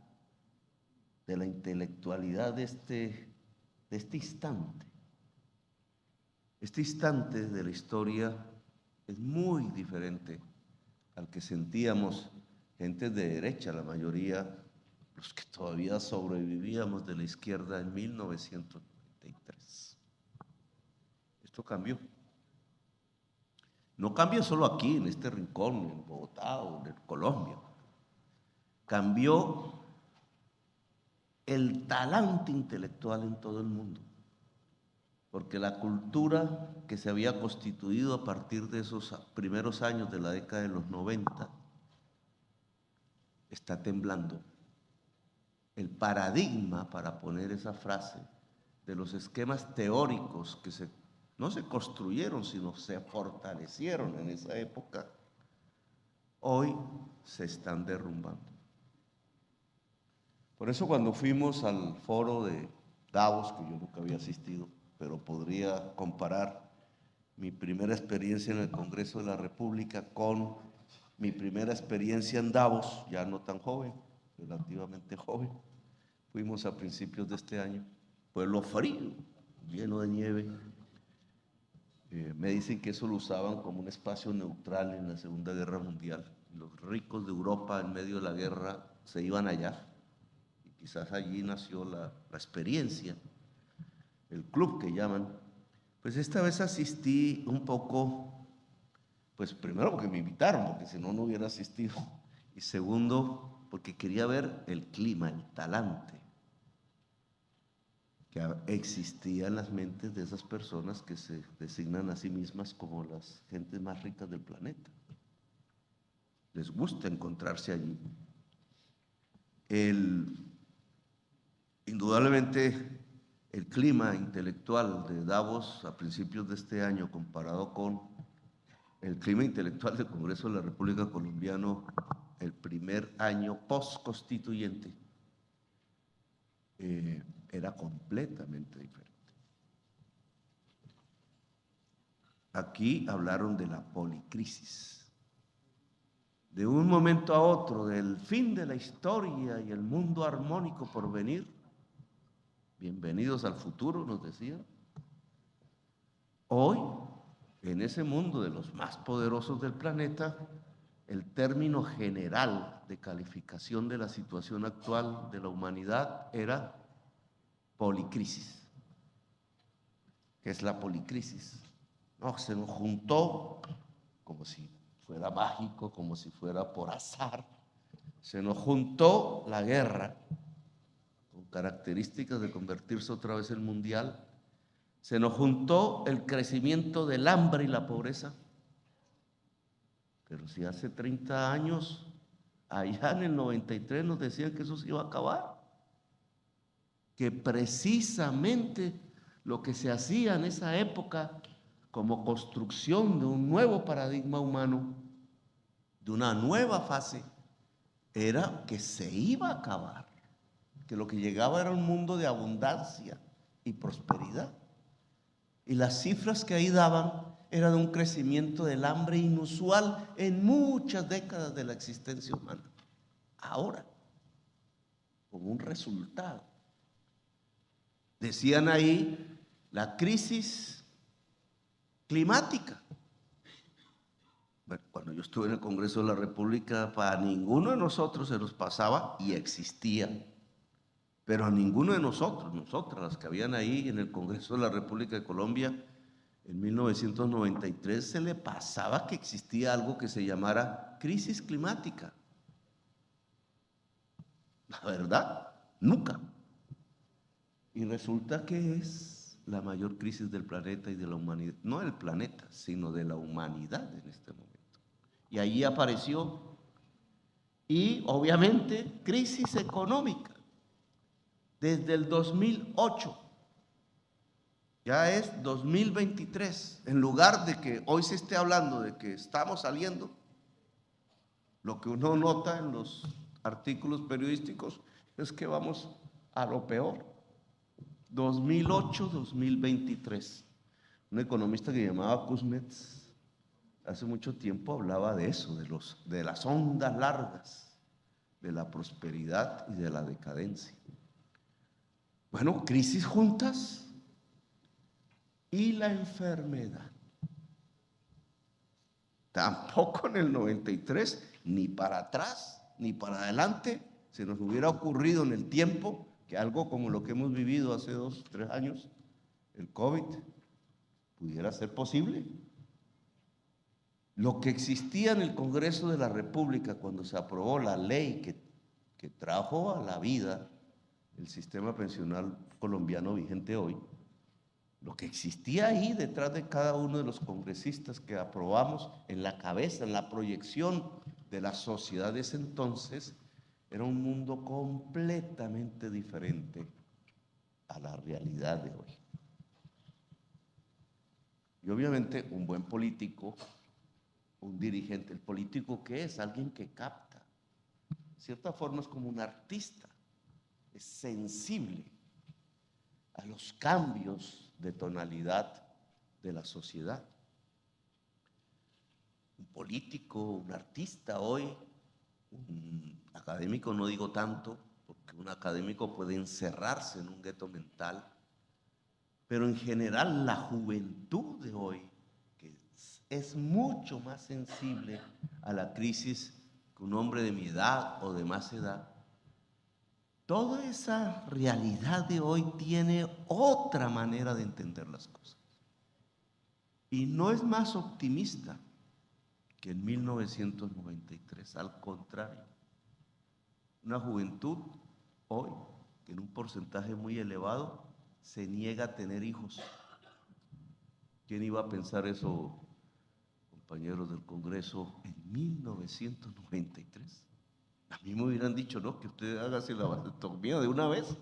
de la intelectualidad de este instante. Este instante de la historia es muy diferente al que sentíamos gente de derecha, la mayoría, los que todavía sobrevivíamos de la izquierda en 1993. Esto cambió. No cambia solo aquí, en este rincón, en Bogotá o en Colombia. Cambió el talante intelectual en todo el mundo. Porque la cultura que se había constituido a partir de esos primeros años de la década de los 90 está temblando. El paradigma, para poner esa frase, de los esquemas teóricos que no se construyeron, sino se fortalecieron en esa época, hoy se están derrumbando. Por eso cuando fuimos al foro de Davos, que yo nunca había asistido, pero podría comparar mi primera experiencia en el Congreso de la República con mi primera experiencia en Davos, ya no tan joven, relativamente joven. Fuimos a principios de este año, pueblo frío, lleno de nieve. Me dicen que eso lo usaban como un espacio neutral en la Segunda Guerra Mundial. Los ricos de Europa en medio de la guerra se iban allá y quizás allí nació la experiencia, el club que llaman. Pues esta vez asistí un poco, pues primero porque me invitaron, porque si no, no hubiera asistido. Y segundo, porque quería ver el clima, el talante que existía en las mentes de esas personas que se designan a sí mismas como las gentes más ricas del planeta. Les gusta encontrarse allí. Indudablemente, el clima intelectual de Davos a principios de este año comparado con el clima intelectual del Congreso de la República Colombiano el primer año post-constituyente era completamente diferente. Aquí hablaron de la policrisis, de un momento a otro, del fin de la historia y el mundo armónico por venir. Bienvenidos al futuro, nos decían. Hoy, en ese mundo de los más poderosos del planeta, el término general de calificación de la situación actual de la humanidad era policrisis. ¿Qué es la policrisis? No, se nos juntó, como si fuera mágico, como si fuera por azar, se nos juntó la guerra, con características de convertirse otra vez en mundial, se nos juntó el crecimiento del hambre y la pobreza. Pero si hace 30 años, allá en el 93 nos decían que eso se iba a acabar, que precisamente lo que se hacía en esa época como construcción de un nuevo paradigma humano, de una nueva fase, era que se iba a acabar, que lo que llegaba era un mundo de abundancia y prosperidad. Y las cifras que ahí daban eran de un crecimiento del hambre inusual en muchas décadas de la existencia humana. Ahora, como un resultado. Decían ahí la crisis climática. Bueno, cuando yo estuve en el Congreso de la República, para ninguno de nosotros se nos pasaba y existía. Pero a ninguno de nosotros, nosotras, las que habían ahí en el Congreso de la República de Colombia, en 1993 se le pasaba que existía algo que se llamara crisis climática. La verdad, nunca. Y resulta que es la mayor crisis del planeta y de la humanidad, no del planeta, sino de la humanidad en este momento. Y ahí apareció, y obviamente, crisis económica. Desde el 2008, ya es 2023, en lugar de que hoy se esté hablando de que estamos saliendo, lo que uno nota en los artículos periodísticos es que vamos a lo peor. 2008-2023. Un economista que llamaba Kuznets hace mucho tiempo hablaba de eso, de las ondas largas, de la prosperidad y de la decadencia. Bueno, crisis juntas y la enfermedad. Tampoco en el 93, ni para atrás, ni para adelante, se nos hubiera ocurrido en el tiempo que algo como lo que hemos vivido hace 2 o 3 años, el COVID, pudiera ser posible. Lo que existía en el Congreso de la República cuando se aprobó la ley que trajo a la vida el sistema pensional colombiano vigente hoy, lo que existía ahí detrás de cada uno de los congresistas que aprobamos en la cabeza, en la proyección de la sociedad de ese entonces, era un mundo completamente diferente a la realidad de hoy. Y obviamente un buen político, un dirigente, el político ¿qué es? Alguien que capta. De cierta forma es como un artista, es sensible a los cambios de tonalidad de la sociedad. Un político, un artista hoy, un académico no digo tanto, porque un académico puede encerrarse en un gueto mental, pero en general la juventud de hoy, que es mucho más sensible a la crisis que un hombre de mi edad o de más edad, toda esa realidad de hoy tiene otra manera de entender las cosas. Y no es más optimista que en 1993, al contrario. Una juventud hoy, que en un porcentaje muy elevado, se niega a tener hijos. ¿Quién iba a pensar eso, compañeros del Congreso, en 1993? A mí me hubieran dicho, no, que usted hágase la vasectomía de una vez.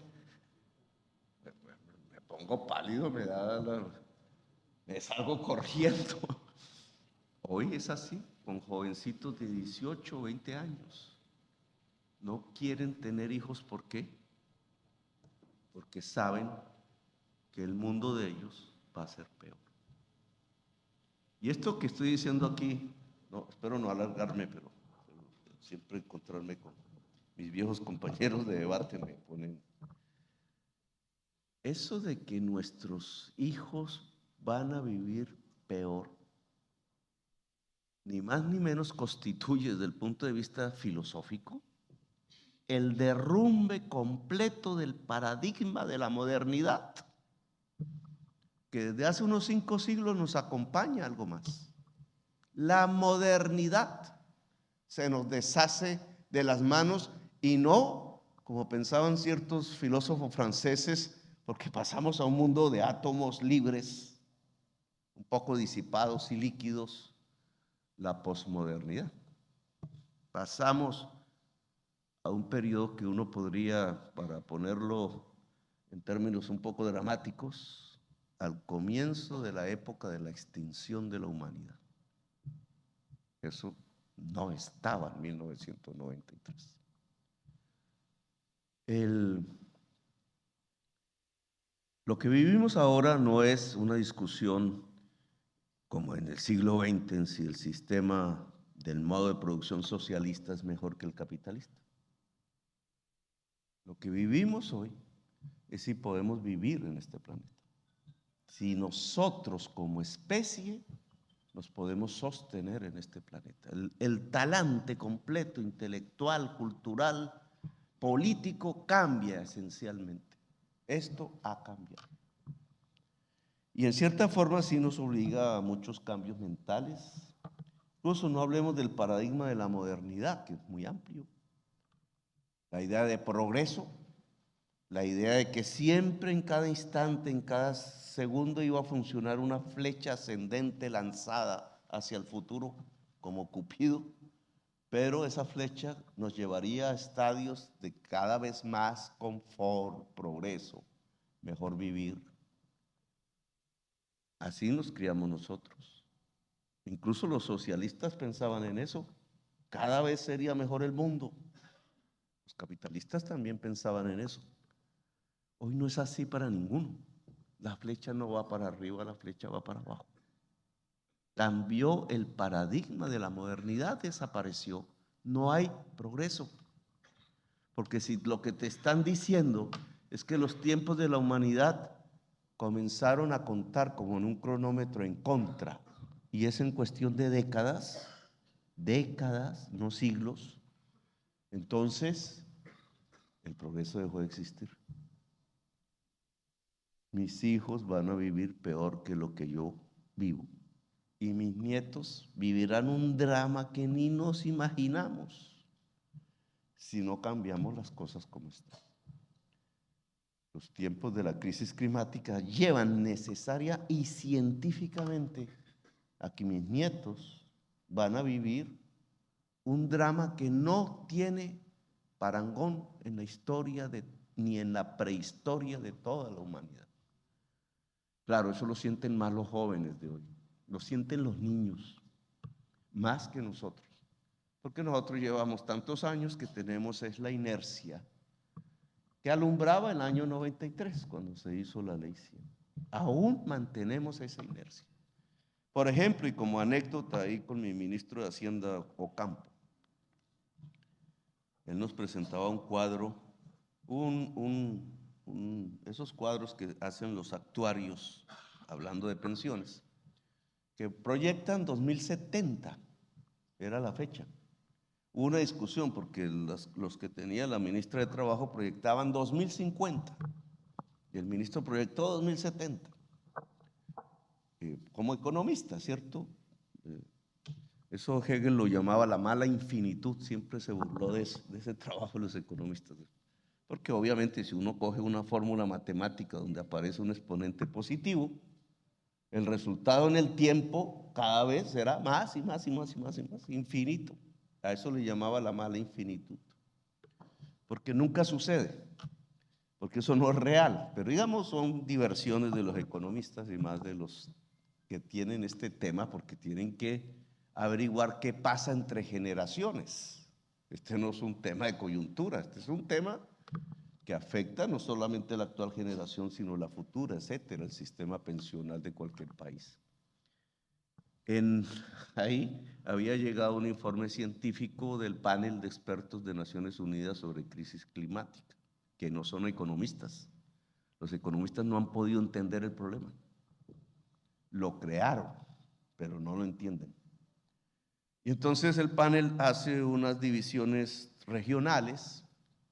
Me pongo pálido, me salgo corriendo. Hoy es así, con jovencitos de 18 o 20 años. No quieren tener hijos, ¿por qué? Porque saben que el mundo de ellos va a ser peor. Y esto que estoy diciendo aquí, no, espero no alargarme, pero siempre encontrarme con mis viejos compañeros de debate me ponen. Eso de que nuestros hijos van a vivir peor, ni más ni menos constituye desde el punto de vista filosófico el derrumbe completo del paradigma de la modernidad, que desde hace unos 5 siglos nos acompaña algo más. La modernidad se nos deshace de las manos y no, como pensaban ciertos filósofos franceses, porque pasamos a un mundo de átomos libres, un poco disipados y líquidos, la posmodernidad. Pasamos a un periodo que uno podría, para ponerlo en términos un poco dramáticos, al comienzo de la época de la extinción de la humanidad. Eso no estaba en 1993. Lo que vivimos ahora no es una discusión como en el siglo XX, en si el sistema del modo de producción socialista es mejor que el capitalista. Lo que vivimos hoy es si podemos vivir en este planeta. Si nosotros como especie nos podemos sostener en este planeta. El talante completo, intelectual, cultural, político, cambia esencialmente. Esto ha cambiado. Y en cierta forma sí nos obliga a muchos cambios mentales. Incluso no hablemos del paradigma de la modernidad, que es muy amplio. La idea de progreso, La idea de que siempre en cada instante, en cada segundo iba a funcionar una flecha ascendente lanzada hacia el futuro como Cupido, pero esa flecha nos llevaría a estadios de cada vez más confort, progreso, mejor vivir. Así nos criamos nosotros. Incluso los socialistas pensaban en eso. Cada vez sería mejor el mundo. Los capitalistas también pensaban en eso. Hoy no es así para ninguno. La flecha no va para arriba, la flecha va para abajo. Cambió el paradigma de la modernidad, desapareció. No hay progreso. Porque si lo que te están diciendo es que los tiempos de la humanidad comenzaron a contar como en un cronómetro en contra, y es en cuestión de décadas, no siglos, entonces el progreso dejó de existir. Mis hijos van a vivir peor que lo que yo vivo, y mis nietos vivirán un drama que ni nos imaginamos si no cambiamos las cosas como están. Los tiempos de la crisis climática llevan necesaria y científicamente a que mis nietos van a vivir un drama que no tiene parangón en la historia ni en la prehistoria de toda la humanidad. Claro, eso lo sienten más los jóvenes de hoy, lo sienten los niños, más que nosotros, porque nosotros llevamos tantos años que tenemos es la inercia que alumbraba el año 93 cuando se hizo la ley 100. Aún mantenemos esa inercia. Por ejemplo, y como anécdota ahí con mi ministro de Hacienda, Ocampo, él nos presentaba un cuadro, esos cuadros que hacen los actuarios, hablando de pensiones, que proyectan 2070, era la fecha. Hubo una discusión porque los que tenía la ministra de Trabajo proyectaban 2050 y el ministro proyectó 2070. Como economista, ¿cierto? Eso Hegel lo llamaba la mala infinitud, siempre se burló de ese trabajo de los economistas. Porque obviamente si uno coge una fórmula matemática donde aparece un exponente positivo, el resultado en el tiempo cada vez será más y más y más y más y más, infinito. A eso le llamaba la mala infinitud. Porque nunca sucede, porque eso no es real. Pero digamos, son diversiones de los economistas y más de los que tienen este tema, porque tienen que averiguar qué pasa entre generaciones. Este no es un tema de coyuntura, este es un tema que afecta no solamente a la actual generación, sino la futura, etcétera, el sistema pensional de cualquier país. Ahí había llegado un informe científico del panel de expertos de Naciones Unidas sobre crisis climática, que no son economistas. Los economistas no han podido entender el problema. Lo crearon, pero no lo entienden. Y entonces el panel hace unas divisiones regionales,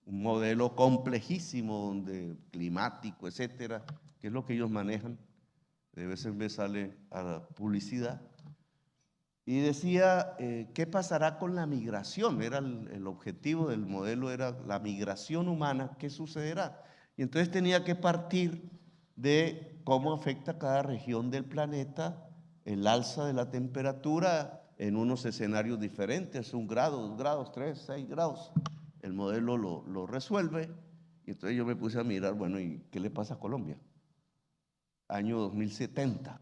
un modelo complejísimo donde climático, etcétera, que es lo que ellos manejan. De vez en vez sale a la publicidad. Y decía, ¿qué pasará con la migración? Era el objetivo del modelo, era la migración humana, ¿qué sucederá? Y entonces tenía que partir de cómo afecta a cada región del planeta el alza de la temperatura en unos escenarios diferentes, 1 grado, 2 grados, 3, 6 grados. El modelo lo resuelve y entonces yo me puse a mirar, bueno, ¿y qué le pasa a Colombia? Año 2070,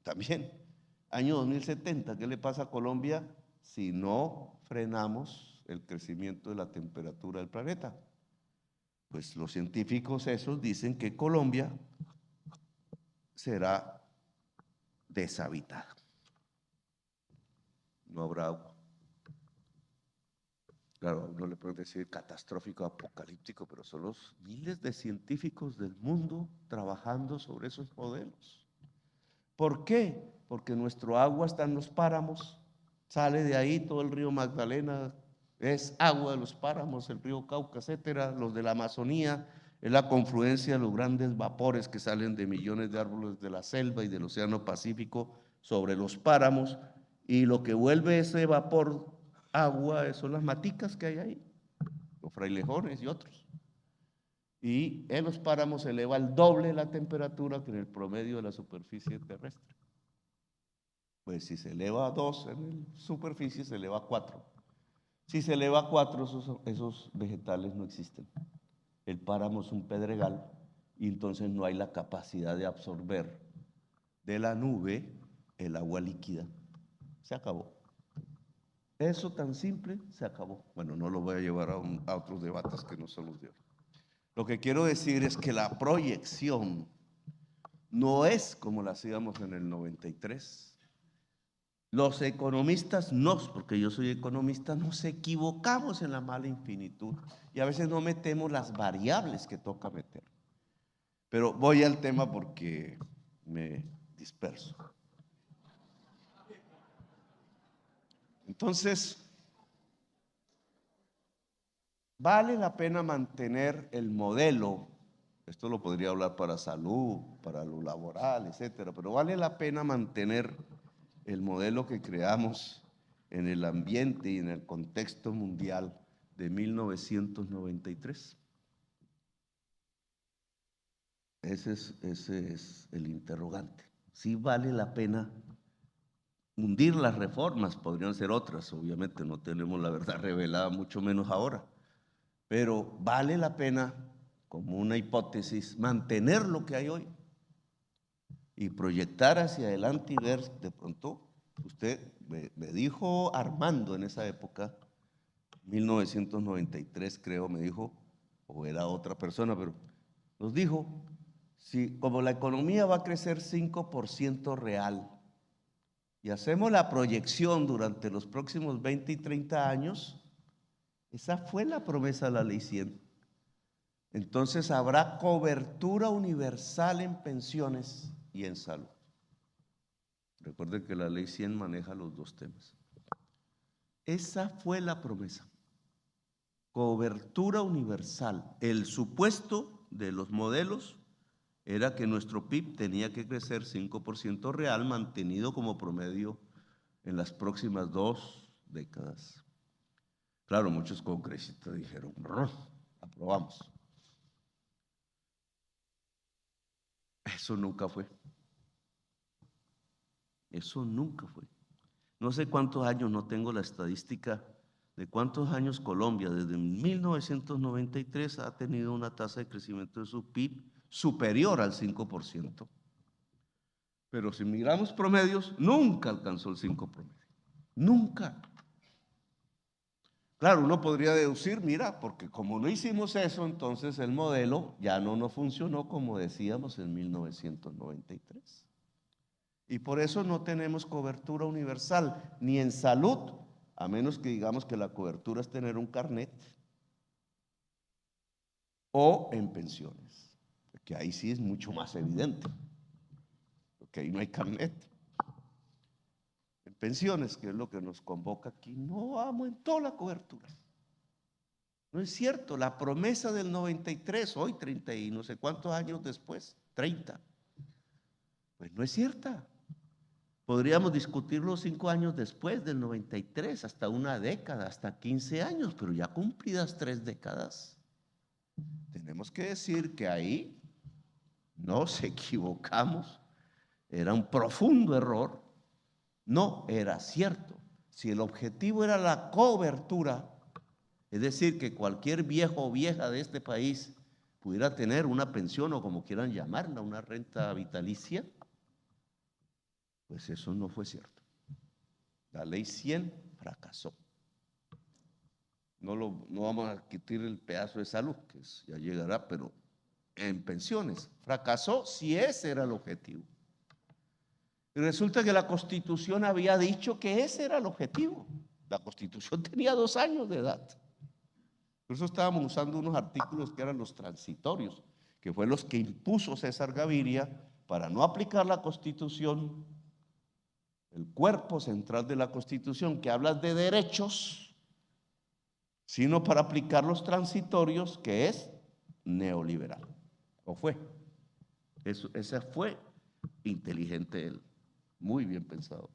también. Año 2070, ¿qué le pasa a Colombia si no frenamos el crecimiento de la temperatura del planeta? Pues los científicos esos dicen que Colombia será deshabitada. No habrá agua. Claro, uno le puede decir catastrófico, apocalíptico, pero son los miles de científicos del mundo trabajando sobre esos modelos. ¿Por qué? Porque nuestro agua está en los páramos, sale de ahí todo el río Magdalena, es agua de los páramos, el río Cauca, etcétera, los de la Amazonía, es la confluencia de los grandes vapores que salen de millones de árboles de la selva y del Océano Pacífico sobre los páramos, y lo que vuelve ese vapor agua son las maticas que hay ahí, los frailejones y otros. y en los páramos se eleva el doble la temperatura que en el promedio de la superficie terrestre. Pues si se eleva a 2 en la superficie, se eleva a 4. Si se eleva a 4, esos vegetales no existen. El páramo es un pedregal y entonces no hay la capacidad de absorber de la nube el agua líquida. Se acabó. Eso tan simple se acabó. Bueno, no lo voy a llevar a otros debates que no son los de hoy. Lo que quiero decir es que la proyección no es como la hacíamos en el 93. Los economistas no, porque yo soy economista, nos equivocamos en la mala infinitud y a veces no metemos las variables que toca meter. Pero voy al tema porque me disperso. Entonces, vale la pena mantener el modelo. Esto lo podría hablar para salud, para lo laboral, etcétera, pero vale la pena mantener el modelo que creamos en el ambiente y en el contexto mundial de 1993. Ese es el interrogante. Sí vale la pena hundir las reformas, podrían ser otras, obviamente no tenemos la verdad revelada, mucho menos ahora, pero vale la pena, como una hipótesis, mantener lo que hay hoy y proyectar hacia adelante y ver de pronto. Usted me dijo Armando en esa época, 1993 creo, me dijo, o era otra persona, pero nos dijo, si como la economía va a crecer 5% real y hacemos la proyección durante los próximos 20 y 30 años, esa fue la promesa de la Ley 100. Entonces habrá cobertura universal en pensiones y en salud. Recuerden que la Ley 100 maneja los dos temas. Esa fue la promesa. Cobertura universal. El supuesto de los modelos era que nuestro PIB tenía que crecer 5% real, mantenido como promedio en las próximas 2 décadas. Claro, muchos congresistas dijeron, aprobamos. Eso nunca fue. Eso nunca fue. No sé cuántos años, no tengo la estadística de cuántos años Colombia, desde 1993, ha tenido una tasa de crecimiento de su PIB superior al 5%. Pero si miramos promedios, nunca alcanzó el 5 promedio. Nunca. Claro, uno podría deducir, mira, porque como no hicimos eso, entonces el modelo ya no nos funcionó como decíamos en 1993. Y por eso no tenemos cobertura universal, ni en salud, a menos que digamos que la cobertura es tener un carnet, o en pensiones, porque ahí sí es mucho más evidente, porque ahí no hay carnet. En pensiones, que es lo que nos convoca aquí, no aumentó la cobertura. No es cierto, la promesa del 93, hoy 30 y no sé cuántos años después, 30, pues no es cierta. Podríamos discutirlo 5 años después del 93, hasta una década, hasta 15 años, pero ya cumplidas 3 décadas. Tenemos que decir que ahí nos equivocamos, era un profundo error, no era cierto. Si el objetivo era la cobertura, es decir, que cualquier viejo o vieja de este país pudiera tener una pensión o como quieran llamarla, una renta vitalicia, pues eso no fue cierto. La Ley 100 fracasó. No vamos a quitar el pedazo de salud, que ya llegará, pero en pensiones fracasó si ese era el objetivo. Y resulta que la Constitución había dicho que ese era el objetivo. La Constitución tenía 2 años de edad. Por eso estábamos usando unos artículos que eran los transitorios, que fue los que impuso César Gaviria para no aplicar la Constitución, el cuerpo central de la Constitución que habla de derechos, sino para aplicar los transitorios, que es neoliberal. ¿O fue? Ese fue inteligente él, muy bien pensado.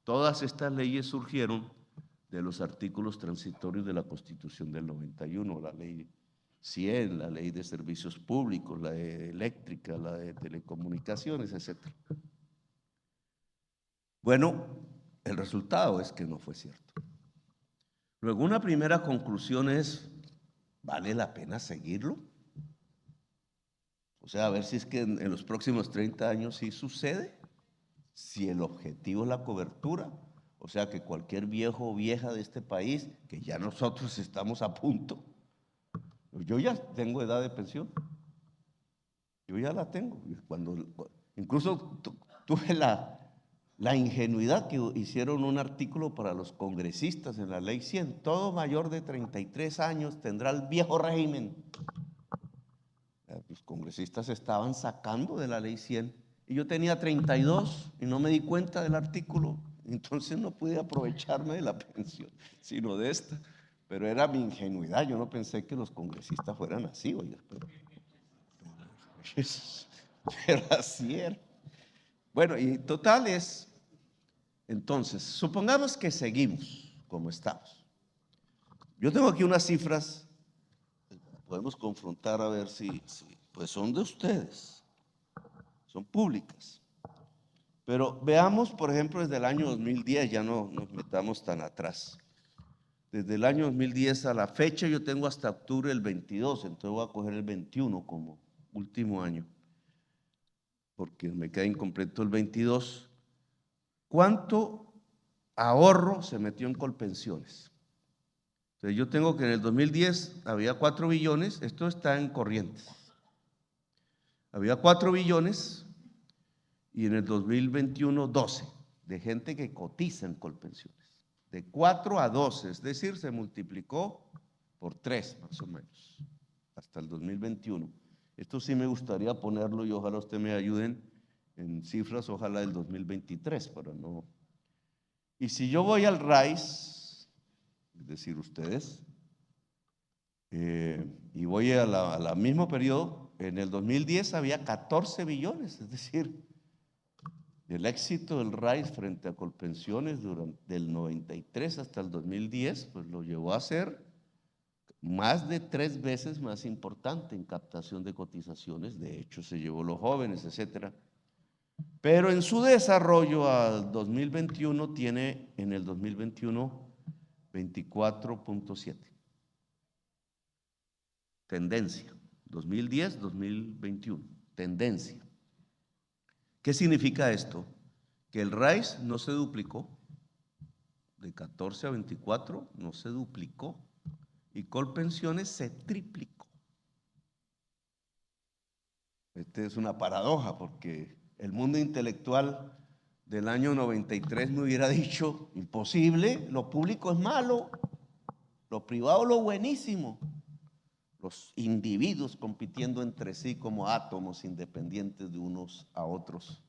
Todas estas leyes surgieron de los artículos transitorios de la Constitución del 91, la ley 100, la ley de servicios públicos, la de eléctrica, la de telecomunicaciones, etc. Bueno, el resultado es que no fue cierto. Luego, una primera conclusión es, ¿vale la pena seguirlo? O sea, a ver si es que en los próximos 30 años sí sucede. Si el objetivo es la cobertura, o sea, que cualquier viejo o vieja de este país, que ya nosotros estamos a punto, yo ya tengo edad de pensión, yo ya la tengo. Incluso tuve la ingenuidad que hicieron un artículo para los congresistas en la ley 100, todo mayor de 33 años tendrá el viejo régimen. Los congresistas estaban sacando de la ley 100 y yo tenía 32 y no me di cuenta del artículo, entonces no pude aprovecharme de la pensión, sino de esta. Pero era mi ingenuidad, yo no pensé que los congresistas fueran así, oiga, pero así era. Bueno, y total es, entonces, supongamos que seguimos como estamos. Yo tengo aquí unas cifras, podemos confrontar a ver si pues son de ustedes, son públicas. Pero veamos, por ejemplo, desde el año 2010, ya no nos metamos tan atrás. Desde el año 2010 a la fecha yo tengo hasta octubre del 22, entonces voy a coger el 21 como último año, porque me queda incompleto el 22. ¿Cuánto ahorro se metió en Colpensiones? Entonces yo tengo que en el 2010 había 4 billones, esto está en corrientes. Había 4 billones y en el 2021 12 de gente que cotiza en Colpensiones. De 4 a 12, es decir, se multiplicó por 3 más o menos, hasta el 2021. Esto sí me gustaría ponerlo y ojalá usted me ayuden en cifras, ojalá del 2023, para no. Y si yo voy al RAIS, es decir, ustedes, y voy a la mismo periodo, en el 2010 había 14 billones, es decir, el éxito del RAIS frente a Colpensiones durante el 93 hasta el 2010, pues lo llevó a ser más de 3 veces más importante en captación de cotizaciones. De hecho, se llevó los jóvenes, etcétera. Pero en su desarrollo al 2021 tiene en el 2021 24.7. Tendencia. 2010-2021. Tendencia. ¿Qué significa esto? Que el RAIS no se duplicó, de 14 a 24 no se duplicó, y Colpensiones se triplicó. Esta es una paradoja, porque el mundo intelectual del año 93 me hubiera dicho, imposible, lo público es malo, lo privado lo buenísimo. Los individuos compitiendo entre sí como átomos independientes de unos a otros.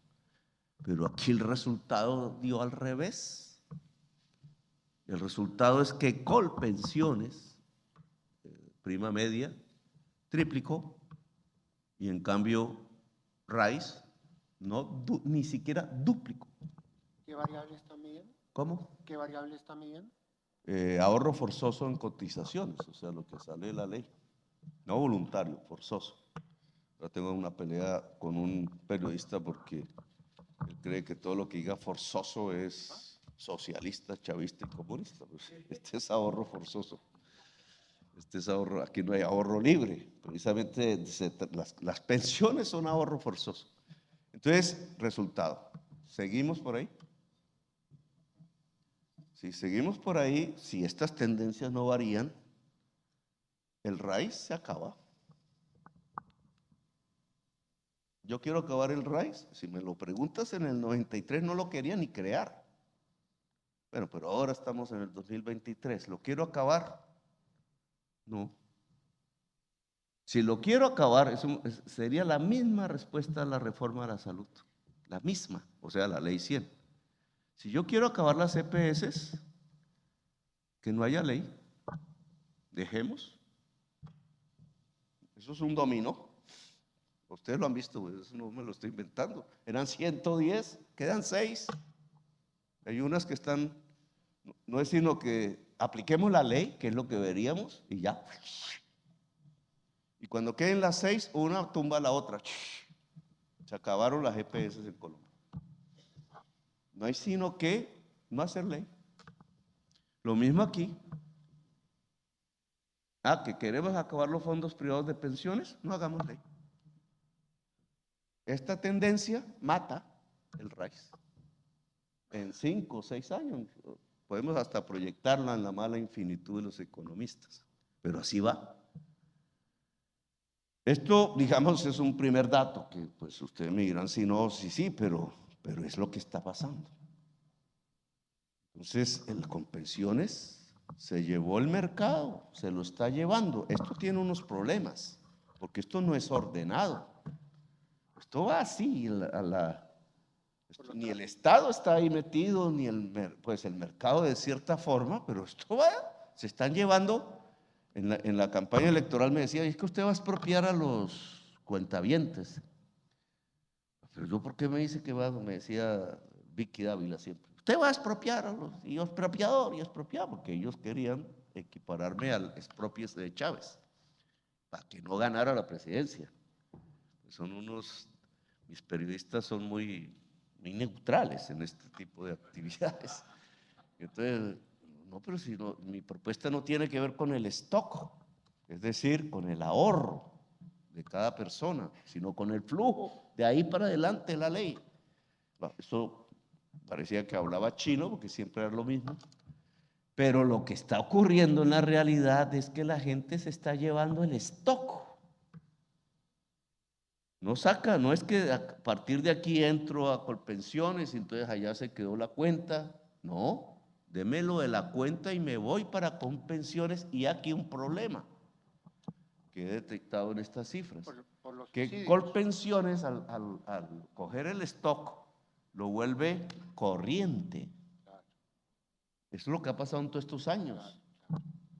Pero aquí el resultado dio al revés. El resultado es que Colpensiones, prima media, triplicó, y en cambio RAIS ni siquiera duplicó. ¿Qué variable está midiendo? ¿Cómo? ¿Qué variable está midiendo? Ahorro forzoso en cotizaciones, o sea, lo que sale de la ley. No voluntario, forzoso. Ahora tengo una pelea con un periodista porque él cree que todo lo que diga forzoso es socialista, chavista y comunista. Pues este es ahorro forzoso. Este es ahorro, aquí no hay ahorro libre. Precisamente las pensiones son ahorro forzoso. Entonces, resultado. ¿Seguimos por ahí? Si seguimos por ahí, si estas tendencias no varían, el RAIS se acaba. Yo quiero acabar el RAIS. Si me lo preguntas, en el 93 no lo quería ni crear. Bueno, pero ahora estamos en el 2023. ¿Lo quiero acabar? No. Si lo quiero acabar, eso sería la misma respuesta a la reforma de la salud. La misma, o sea, la ley 100. Si yo quiero acabar las EPS, que no haya ley. Dejemos. Eso es un dominó. Ustedes lo han visto, eso no me lo estoy inventando. Eran 110, quedan 6. Hay unas que están, no es sino que apliquemos la ley, que es lo que veríamos, y ya. Y cuando queden las 6, una tumba a la otra. Se acabaron las GPS en Colombia. No hay sino que no hacer ley. Lo mismo aquí. Que queremos acabar los fondos privados de pensiones, no hagamos ley. Esta tendencia mata el RAIS. En 5 o 6 años podemos hasta proyectarla en la mala infinitud de los economistas, pero así va. Esto, digamos, es un primer dato que pues ustedes me dirán si no, sí, pero es lo que está pasando. Entonces, el Colpensiones se llevó el mercado, se lo está llevando. Esto tiene unos problemas, porque esto no es ordenado. Esto va así, ni el Estado está ahí metido, ni el mercado de cierta forma, pero esto va, se están llevando. En la campaña electoral me decía, es que usted va a expropiar a los cuentavientes. Pero yo, ¿por qué me dice que va? Me decía Vicky Dávila siempre. Usted va a expropiar a los, y yo expropiador y expropiar, porque ellos querían equipararme al expropio de Chávez, para que no ganara la presidencia. Son mis periodistas son muy neutrales en este tipo de actividades. Entonces, no, pero si no, mi propuesta no tiene que ver con el stock, es decir, con el ahorro de cada persona, sino con el flujo de ahí para adelante de la ley. Eso parecía que hablaba chino, porque siempre era lo mismo, pero lo que está ocurriendo en la realidad es que la gente se está llevando el stock. No saca, no es que a partir de aquí entro a Colpensiones y entonces allá se quedó la cuenta. No, démelo de la cuenta y me voy para Colpensiones. Y aquí un problema que he detectado en estas cifras. Por que Colpensiones al coger el stock lo vuelve corriente. Eso es lo que ha pasado en todos estos años.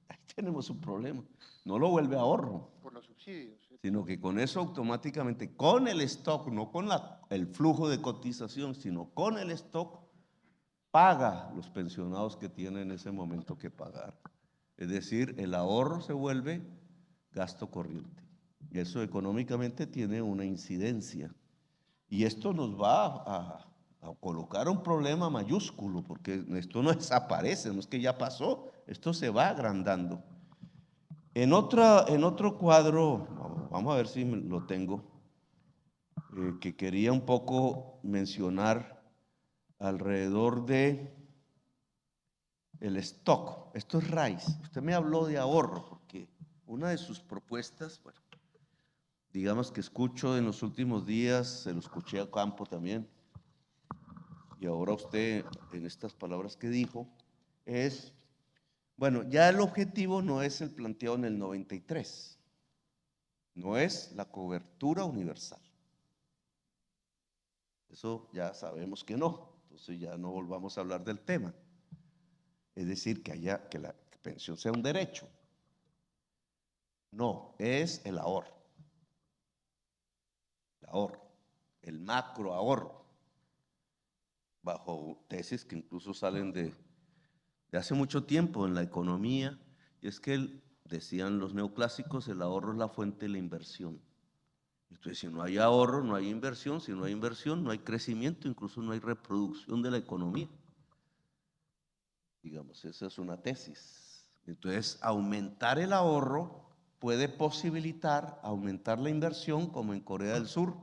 Ahí tenemos un problema. No lo vuelve ahorro. Por los subsidios. Sino que con eso automáticamente, con el stock, no con el flujo de cotización, sino con el stock, paga los pensionados que tienen en ese momento que pagar. Es decir, el ahorro se vuelve gasto corriente. Y eso económicamente tiene una incidencia. Y esto nos va a colocar un problema mayúsculo, porque esto no desaparece, no es que ya pasó, esto se va agrandando. En otro cuadro, vamos a ver si lo tengo, que quería un poco mencionar alrededor de el stock. Esto es RAIS. Usted me habló de ahorro, porque una de sus propuestas, bueno, digamos que escucho en los últimos días, se lo escuché a Campo también, y ahora usted en estas palabras que dijo, es, bueno, ya el objetivo no es el planteado en el 93, no es la cobertura universal. Eso ya sabemos que no, entonces ya no volvamos a hablar del tema. Es decir, que la pensión sea un derecho. No, es el ahorro. El ahorro, el macro ahorro, bajo tesis que incluso salen de hace mucho tiempo en la economía, y es que decían los neoclásicos, el ahorro es la fuente de la inversión. Entonces, si no hay ahorro, no hay inversión, si no hay inversión, no hay crecimiento, incluso no hay reproducción de la economía. Digamos, esa es una tesis. Entonces, aumentar el ahorro puede posibilitar aumentar la inversión, como en Corea del Sur.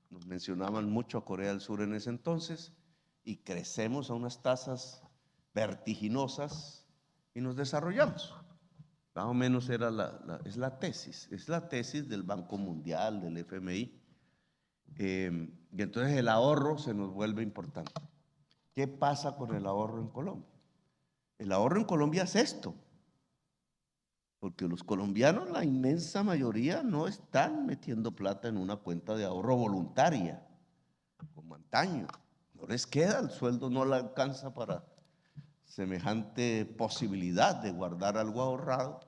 Nos mencionaban mucho a Corea del Sur en ese entonces, y crecemos a unas tasas vertiginosas y nos desarrollamos. Más o menos es la tesis del Banco Mundial, del FMI. Y entonces el ahorro se nos vuelve importante. ¿Qué pasa con el ahorro en Colombia? El ahorro en Colombia es esto, porque los colombianos, la inmensa mayoría, no están metiendo plata en una cuenta de ahorro voluntaria, como antaño. No les queda, el sueldo no le alcanza para semejante posibilidad de guardar algo ahorrado.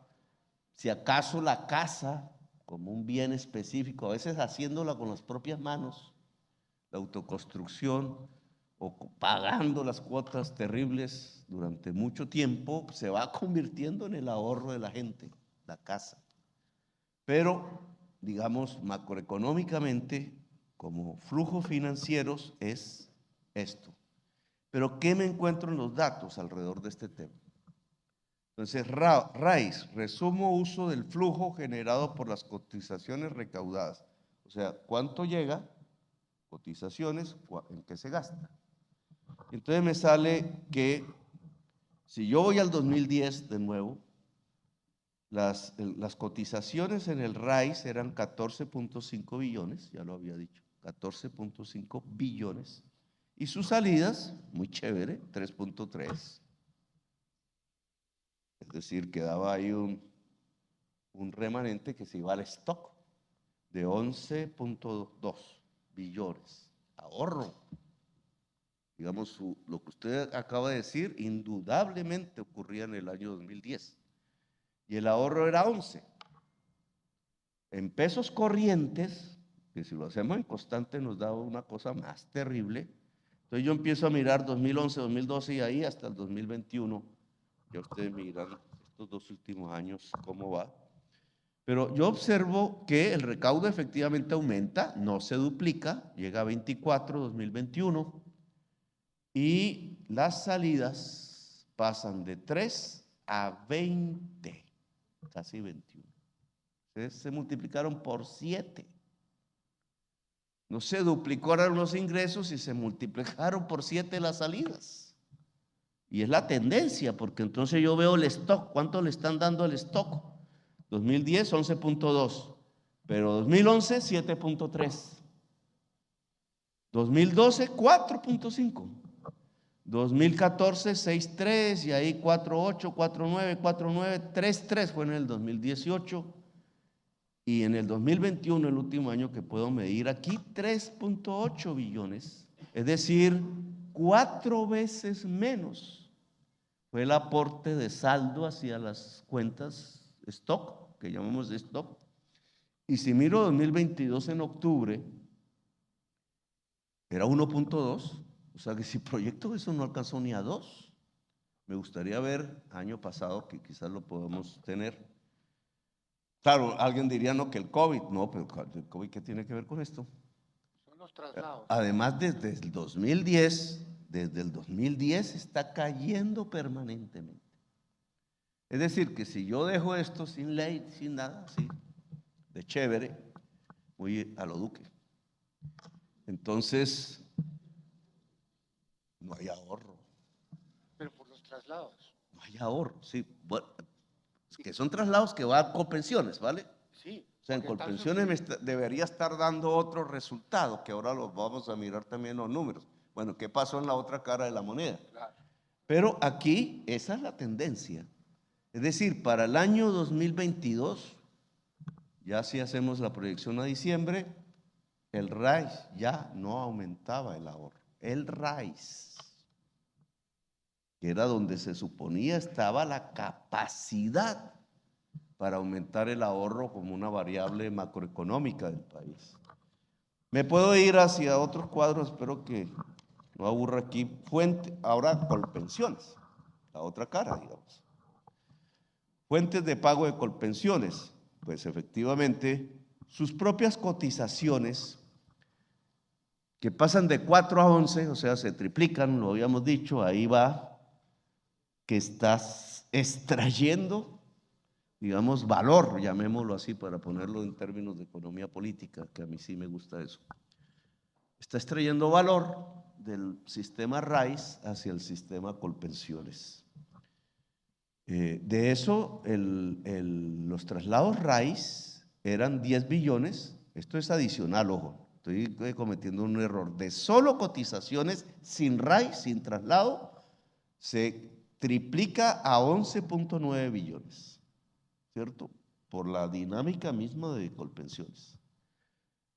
Si acaso la casa, como un bien específico, a veces haciéndola con las propias manos, la autoconstrucción, o pagando las cuotas terribles durante mucho tiempo, se va convirtiendo en el ahorro de la gente, la casa. Pero digamos, macroeconómicamente, como flujos financieros, es esto. Pero ¿qué me encuentro en los datos alrededor de este tema? Entonces, RAIS, resumo uso del flujo generado por las cotizaciones recaudadas. O sea, ¿cuánto llega? Cotizaciones, ¿en qué se gasta? Entonces me sale que si yo voy al 2010 de nuevo, las cotizaciones en el RAIS eran 14.5 billones, ya lo había dicho, 14.5 billones. Y sus salidas, muy chévere, 3.3. Es decir, quedaba ahí un remanente que se iba al stock de 11.2 billones. Ahorro. Digamos, lo que usted acaba de decir, indudablemente ocurría en el año 2010. Y el ahorro era 11. En pesos corrientes, que si lo hacemos en constante nos da una cosa más terrible. Entonces yo empiezo a mirar 2011, 2012 y ahí hasta el 2021. Ya ustedes miran estos 2 últimos años cómo va. Pero yo observo que el recaudo efectivamente aumenta, no se duplica, llega a 24, 2021. Y las salidas pasan de 3 a 20, casi 21. Se multiplicaron por 7. No se duplicaron los ingresos y se multiplicaron por 7 las salidas. Y es la tendencia, porque entonces yo veo el stock. ¿Cuánto le están dando el stock? 2010, 11.2. Pero 2011, 7.3. 2012, 4.5. 2014, 6.3 y ahí 4.8, 4.9, 4.9, 3.3 fue en el 2018 y en el 2021, el último año que puedo medir aquí, 3.8 billones, es decir, 4 veces menos fue el aporte de saldo hacia las cuentas stock, que llamamos de stock. Y si miro 2022 en octubre, era 1.2. O sea que si proyecto eso no alcanzó ni a 2. Me gustaría ver año pasado, que quizás lo podamos tener. Claro, alguien diría no, que el COVID. No, pero el COVID, ¿qué tiene que ver con esto? Son los traslados. Además, desde el 2010 está cayendo permanentemente. Es decir, que si yo dejo esto sin ley, sin nada, así, de chévere, voy a lo Duque. Entonces, no hay ahorro. Pero por los traslados. No hay ahorro, sí. Bueno, que son traslados que van a Colpensiones, ¿vale? Sí. O sea, en Colpensiones debería estar dando otro resultado, que ahora los vamos a mirar también los números. Bueno, ¿qué pasó en la otra cara de la moneda? Claro. Pero aquí esa es la tendencia. Es decir, para el año 2022, ya si hacemos la proyección a diciembre, el RAIS ya no aumentaba el ahorro. El RAIS, que era donde se suponía estaba la capacidad para aumentar el ahorro como una variable macroeconómica del país. Me puedo ir hacia otros cuadros, espero que no aburra aquí. Fuente, ahora Colpensiones, la otra cara, digamos. Fuentes de pago de Colpensiones, pues efectivamente sus propias cotizaciones que pasan de 4 a 11, o sea, se triplican, lo habíamos dicho, ahí va, que estás extrayendo, digamos, valor, llamémoslo así para ponerlo en términos de economía política, que a mí sí me gusta eso. Está extrayendo valor del sistema RAIS hacia el sistema Colpensiones. De eso, los traslados RAIS eran 10 billones, esto es adicional, ojo, estoy cometiendo un error, de solo cotizaciones sin RAIS, sin traslado, se triplica a 11.9 billones, ¿cierto? Por la dinámica misma de Colpensiones.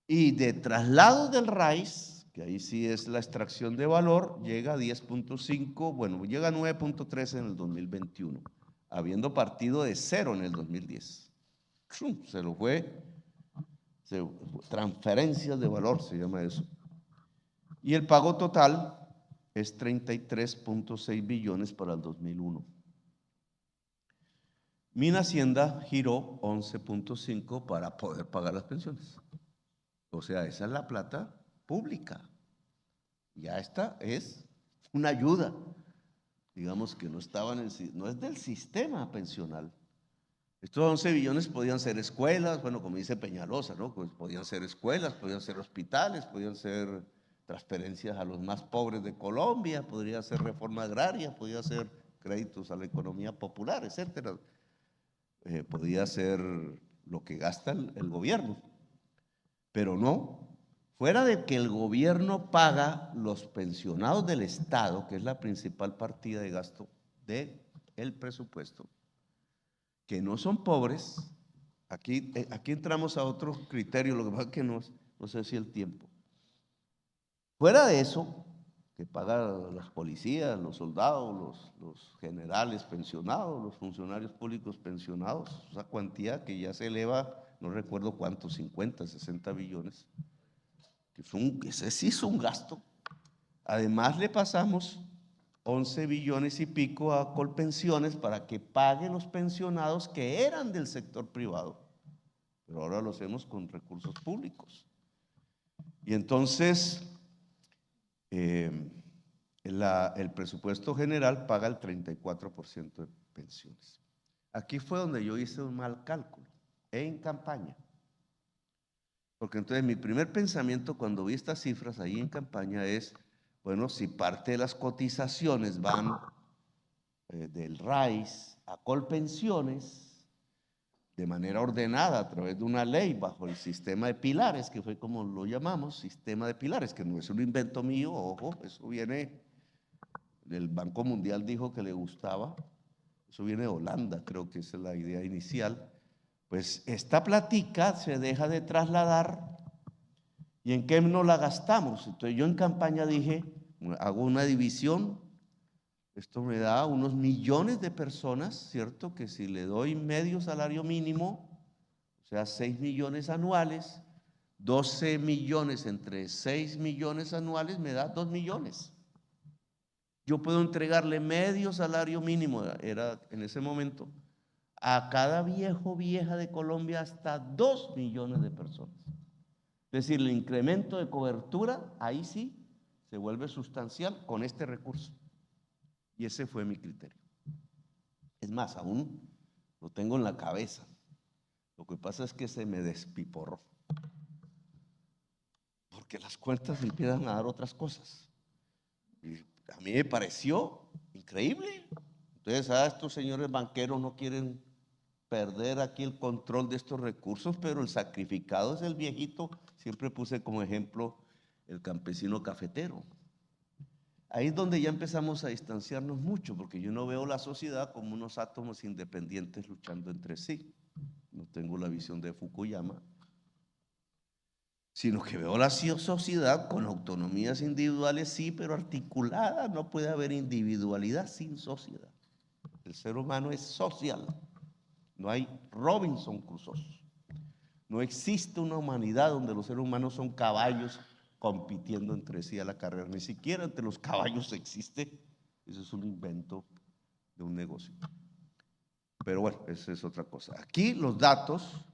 Y de traslado del RAIS, que ahí sí es la extracción de valor, llega a 10.5, bueno, llega a 9.3 en el 2021, habiendo partido de 0 en el 2010. Se lo fue, transferencias de valor se llama eso. Y el pago total es 33.6 billones para el 2001. Minhacienda giró 11.5 para poder pagar las pensiones. O sea, esa es la plata pública. Ya esta es una ayuda. Digamos que no es del sistema pensional. Estos 11 billones podían ser escuelas, bueno, como dice Peñalosa, ¿no? Pues podían ser escuelas, podían ser hospitales, podían ser transferencias a los más pobres de Colombia, podría ser reforma agraria, podría ser créditos a la economía popular, etcétera. Podía ser lo que gasta el gobierno, pero no. Fuera de que el gobierno paga los pensionados del Estado, que es la principal partida de gasto del presupuesto, que no son pobres, aquí entramos a otro criterio, lo que pasa es que no sé si el tiempo. Fuera de eso, que pagan las policías, los soldados, los generales pensionados, los funcionarios públicos pensionados, esa cuantía que ya se eleva, no recuerdo cuántos, 50, 60 billones, ese sí es un gasto. Además le pasamos 11 billones y pico a Colpensiones para que paguen los pensionados que eran del sector privado, pero ahora lo hacemos con recursos públicos. Y entonces el presupuesto general paga el 34% de pensiones. Aquí fue donde yo hice un mal cálculo, en campaña. Porque entonces mi primer pensamiento cuando vi estas cifras ahí en campaña es, bueno, si parte de las cotizaciones van del RAIS a Colpensiones de manera ordenada a través de una ley bajo el sistema de pilares, que fue como lo llamamos, sistema de pilares, que no es un invento mío, ojo, eso viene del Banco Mundial, dijo que le gustaba, eso viene de Holanda, creo que esa es la idea inicial. Pues esta platica se deja de trasladar y ¿en qué no la gastamos? Entonces yo en campaña dije, hago una división, esto me da unos millones de personas, ¿cierto? Que si le doy medio salario mínimo, o sea 6 millones anuales, 12 millones entre 6 millones anuales me da 2 millones. Yo puedo entregarle medio salario mínimo, era en ese momento, a cada viejo, vieja de Colombia hasta 2 millones de personas. Es decir, el incremento de cobertura, ahí sí, se vuelve sustancial con este recurso. Y ese fue mi criterio. Es más, aún lo tengo en la cabeza. Lo que pasa es que se me despiporró. Porque las cuentas empiezan a dar otras cosas. Y a mí me pareció increíble. Entonces, estos señores banqueros no quieren perder aquí el control de estos recursos, pero el sacrificado es el viejito. Siempre puse como ejemplo el campesino cafetero. Ahí es donde ya empezamos a distanciarnos mucho, porque yo no veo la sociedad como unos átomos independientes luchando entre sí. No tengo la visión de Fukuyama, sino que veo la sociedad con autonomías individuales, sí, pero articuladas. No puede haber individualidad sin sociedad. El ser humano es social. No hay Robinson Crusoe. No existe una humanidad donde los seres humanos son caballos compitiendo entre sí a la carrera. Ni siquiera entre los caballos existe. Eso es un invento de un negocio. Pero bueno, esa es otra cosa. Aquí los datos,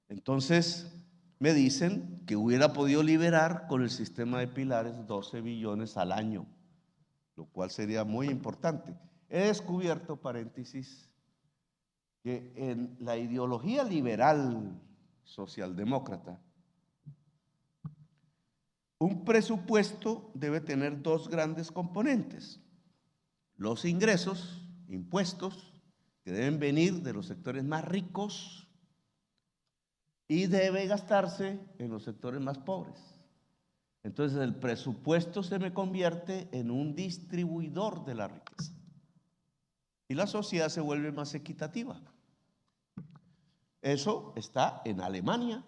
entonces, me dicen que hubiera podido liberar con el sistema de pilares 12 billones al año, lo cual sería muy importante. He descubierto, paréntesis, que en la ideología liberal socialdemócrata, un presupuesto debe tener dos grandes componentes: los ingresos, impuestos, que deben venir de los sectores más ricos, y debe gastarse en los sectores más pobres. Entonces el presupuesto se me convierte en un distribuidor de la riqueza y la sociedad se vuelve más equitativa. Eso está en Alemania,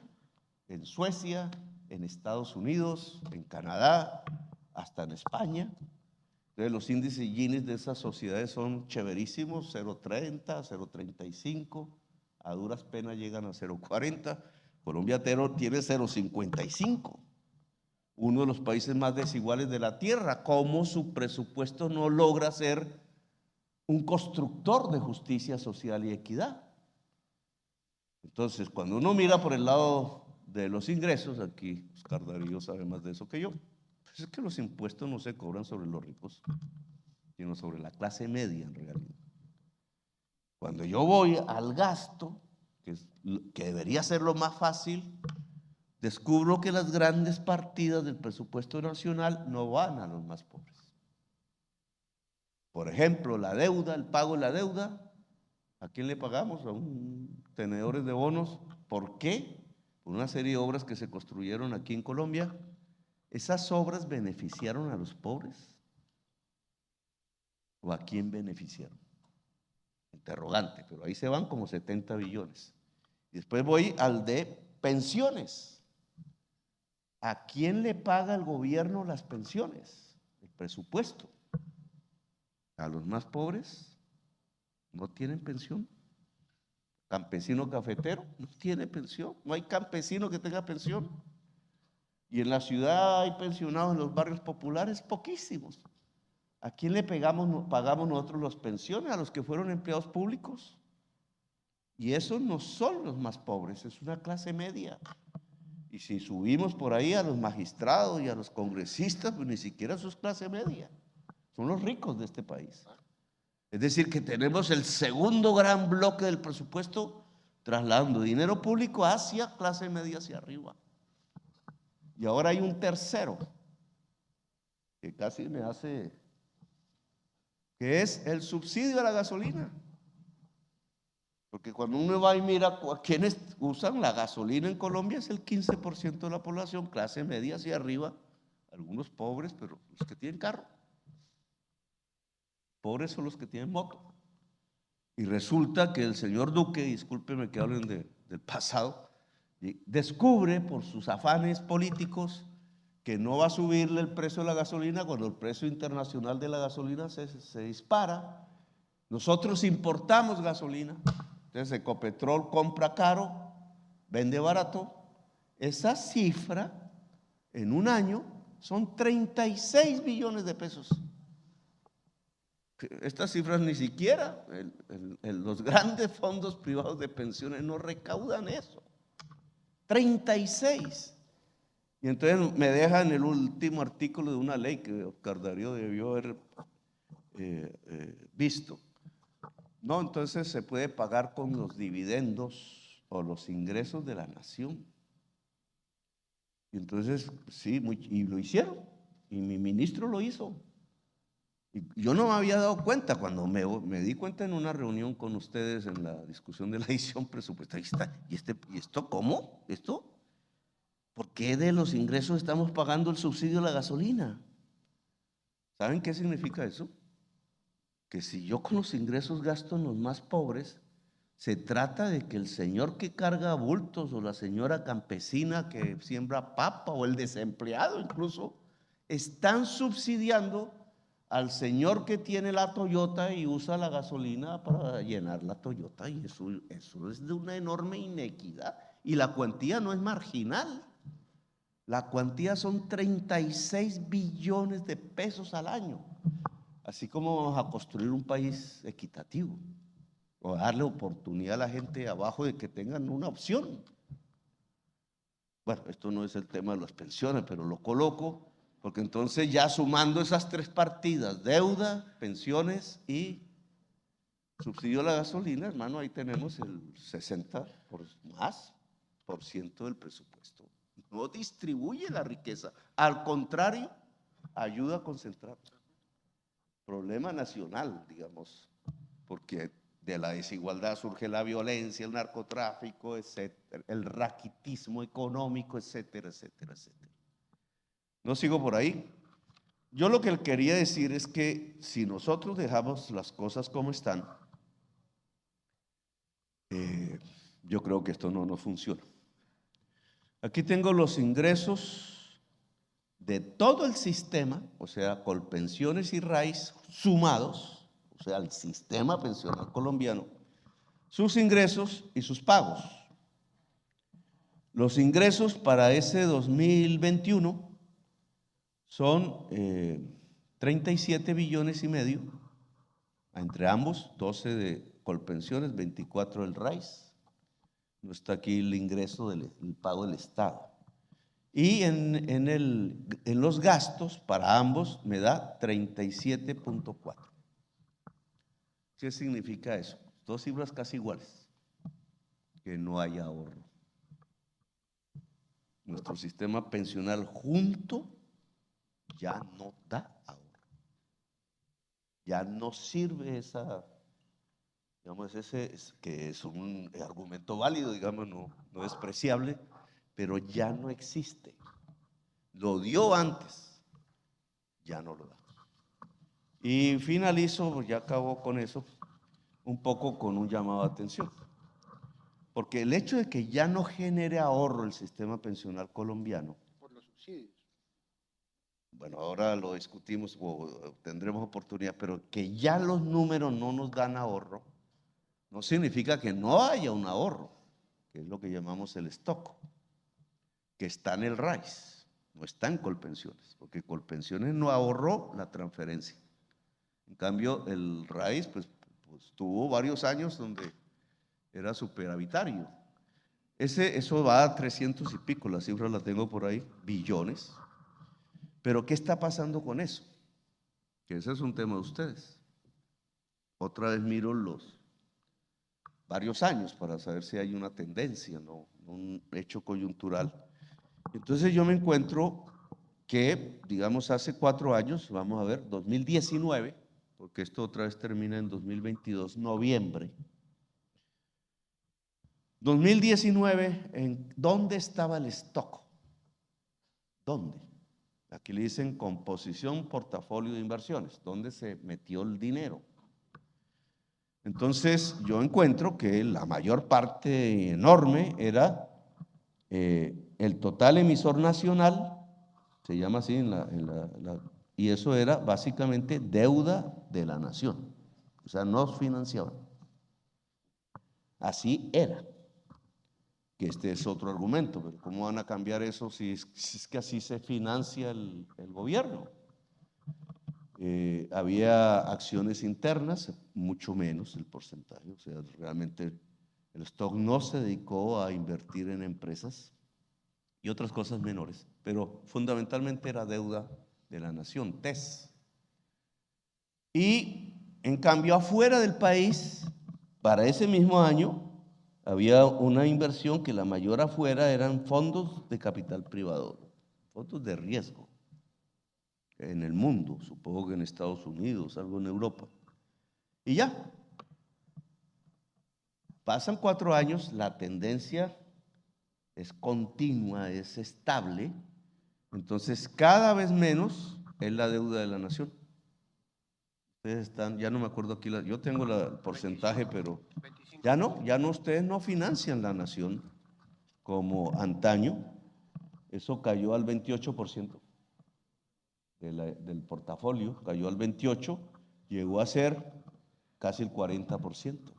en Suecia, en Estados Unidos, en Canadá, hasta en España. Entonces los índices Gini de esas sociedades son chéverísimos, 0,30, 0,35, a duras penas llegan a 0,40. Colombia tiene 0,55, uno de los países más desiguales de la tierra. ¿Cómo su presupuesto no logra ser un constructor de justicia social y equidad. Entonces, cuando uno mira por el lado de los ingresos, aquí Oscar Darío sabe más de eso que yo, pues es que los impuestos no se cobran sobre los ricos, sino sobre la clase media en realidad. Cuando yo voy al gasto, que debería ser lo más fácil, descubro que las grandes partidas del presupuesto nacional no van a los más pobres. Por ejemplo, la deuda, el pago de la deuda, ¿a quién le pagamos? A un tenedores de bonos. ¿Por qué? Por una serie de obras que se construyeron aquí en Colombia. ¿Esas obras beneficiaron a los pobres? ¿O a quién beneficiaron? Interrogante, pero ahí se van como 70 billones. Y después voy al de pensiones. ¿A quién le paga el gobierno las pensiones? El presupuesto. ¿A los más pobres? ¿No tienen pensión? ¿Campesino cafetero? No tiene pensión. No hay campesino que tenga pensión. Y en la ciudad hay pensionados en los barrios populares, poquísimos. ¿A quién le pagamos nosotros las pensiones? A los que fueron empleados públicos. Y esos no son los más pobres, es una clase media. Y si subimos por ahí a los magistrados y a los congresistas, pues ni siquiera eso es clase media. Son los ricos de este país. Es decir, que tenemos el segundo gran bloque del presupuesto trasladando dinero público hacia clase media, hacia arriba. Y ahora hay un tercero que casi me hace, que es el subsidio a la gasolina. Porque cuando uno va y mira quienes usan la gasolina en Colombia, es el 15% de la población, clase media hacia arriba, algunos pobres, pero los que tienen carro. Pobres son los que tienen moto. Y resulta que el señor Duque, discúlpeme que hablen del pasado, descubre por sus afanes políticos que no va a subirle el precio de la gasolina cuando el precio internacional de la gasolina se dispara. Nosotros importamos gasolina, entonces Ecopetrol compra caro, vende barato. Esa cifra en un año son 36 billones de pesos. Estas cifras ni siquiera los grandes fondos privados de pensiones no recaudan eso. 36. Y entonces me dejan el último artículo de una ley que Oscar Darío debió haber visto. No, entonces se puede pagar con los dividendos o los ingresos de la nación. Y entonces, sí, y lo hicieron. Y mi ministro lo hizo. Y yo no me había dado cuenta cuando me di cuenta en una reunión con ustedes en la discusión de la edición presupuestaria. ¿Y esto cómo? ¿Esto? ¿Por qué de los ingresos estamos pagando el subsidio a la gasolina? ¿Saben qué significa eso? Que si yo con los ingresos gasto en los más pobres, se trata de que el señor que carga bultos o la señora campesina que siembra papa o el desempleado incluso, están subsidiando al señor que tiene la Toyota y usa la gasolina para llenar la Toyota. Y eso es de una enorme inequidad. Y la cuantía no es marginal. La cuantía son 36 billones de pesos al año. Así como vamos a construir un país equitativo o darle oportunidad a la gente de abajo de que tengan una opción. Bueno, esto no es el tema de las pensiones, pero lo coloco porque entonces ya sumando esas tres partidas, deuda, pensiones y subsidio a la gasolina, hermano, ahí tenemos el 60% del presupuesto. No distribuye la riqueza, al contrario, ayuda a concentrar. Problema nacional, digamos, porque de la desigualdad surge la violencia, el narcotráfico, etcétera, el raquitismo económico, etcétera, etcétera, etcétera. No sigo por ahí. Yo lo que quería decir es que si nosotros dejamos las cosas como están, yo creo que esto no funciona. Aquí tengo los ingresos de todo el sistema, o sea, Colpensiones y RAIS sumados, o sea, el sistema pensional colombiano, sus ingresos y sus pagos. Los ingresos para ese 2021 son 37 billones y medio entre ambos, 12 de Colpensiones, 24 del RAIS. No está aquí el ingreso el pago del Estado. Y en los gastos para ambos me da 37.4. ¿Qué significa eso? Dos cifras casi iguales, que no hay ahorro. Nuestro sistema pensional junto ya no da ahorro. Ya no sirve esa, digamos, que es un argumento válido, digamos, no despreciable, pero ya no existe. Lo dio antes, ya no lo da. Y finalizo, ya acabo con eso, un poco con un llamado de atención. Porque el hecho de que ya no genere ahorro el sistema pensional colombiano, Por los subsidios. bueno, ahora lo discutimos o tendremos oportunidad, pero que ya los números no nos dan ahorro, no significa que no haya un ahorro, que es lo que llamamos el stock, que está en el RAIS, no está en Colpensiones, porque Colpensiones no ahorró la transferencia. En cambio, el RAIS pues tuvo varios años donde era superavitario. Eso va a 300 y pico, la cifra la tengo por ahí, billones. Pero ¿qué está pasando con eso? Que ese es un tema de ustedes. Otra vez miro los varios años para saber si hay una tendencia, no un hecho coyuntural. Entonces yo me encuentro que, digamos, hace 4 años, vamos a ver, 2019, porque esto otra vez termina en 2022, noviembre. 2019, ¿dónde estaba el stock? ¿Dónde? Aquí le dicen composición, portafolio de inversiones. ¿Dónde se metió el dinero? Entonces yo encuentro que la mayor parte enorme era el total emisor nacional, se llama así, y eso era básicamente deuda de la nación. O sea, nos financiaban. Así era. Que este es otro argumento, pero ¿cómo van a cambiar eso si es que así se financia el gobierno? Había acciones internas, mucho menos el porcentaje, o sea, realmente el stock no se dedicó a invertir en empresas y otras cosas menores, pero fundamentalmente era deuda de la nación, TES. Y en cambio afuera del país, para ese mismo año, había una inversión que la mayor afuera eran fondos de capital privado, fondos de riesgo en el mundo, supongo que en Estados Unidos, algo en Europa. Y ya, pasan 4 años, la tendencia es continua, es estable, entonces cada vez menos es la deuda de la nación. Ustedes están, ya no me acuerdo aquí, yo tengo el porcentaje, pero ya no, ustedes no financian la nación como antaño. Eso cayó al 28% del portafolio, cayó al 28%, llegó a ser casi el 40%.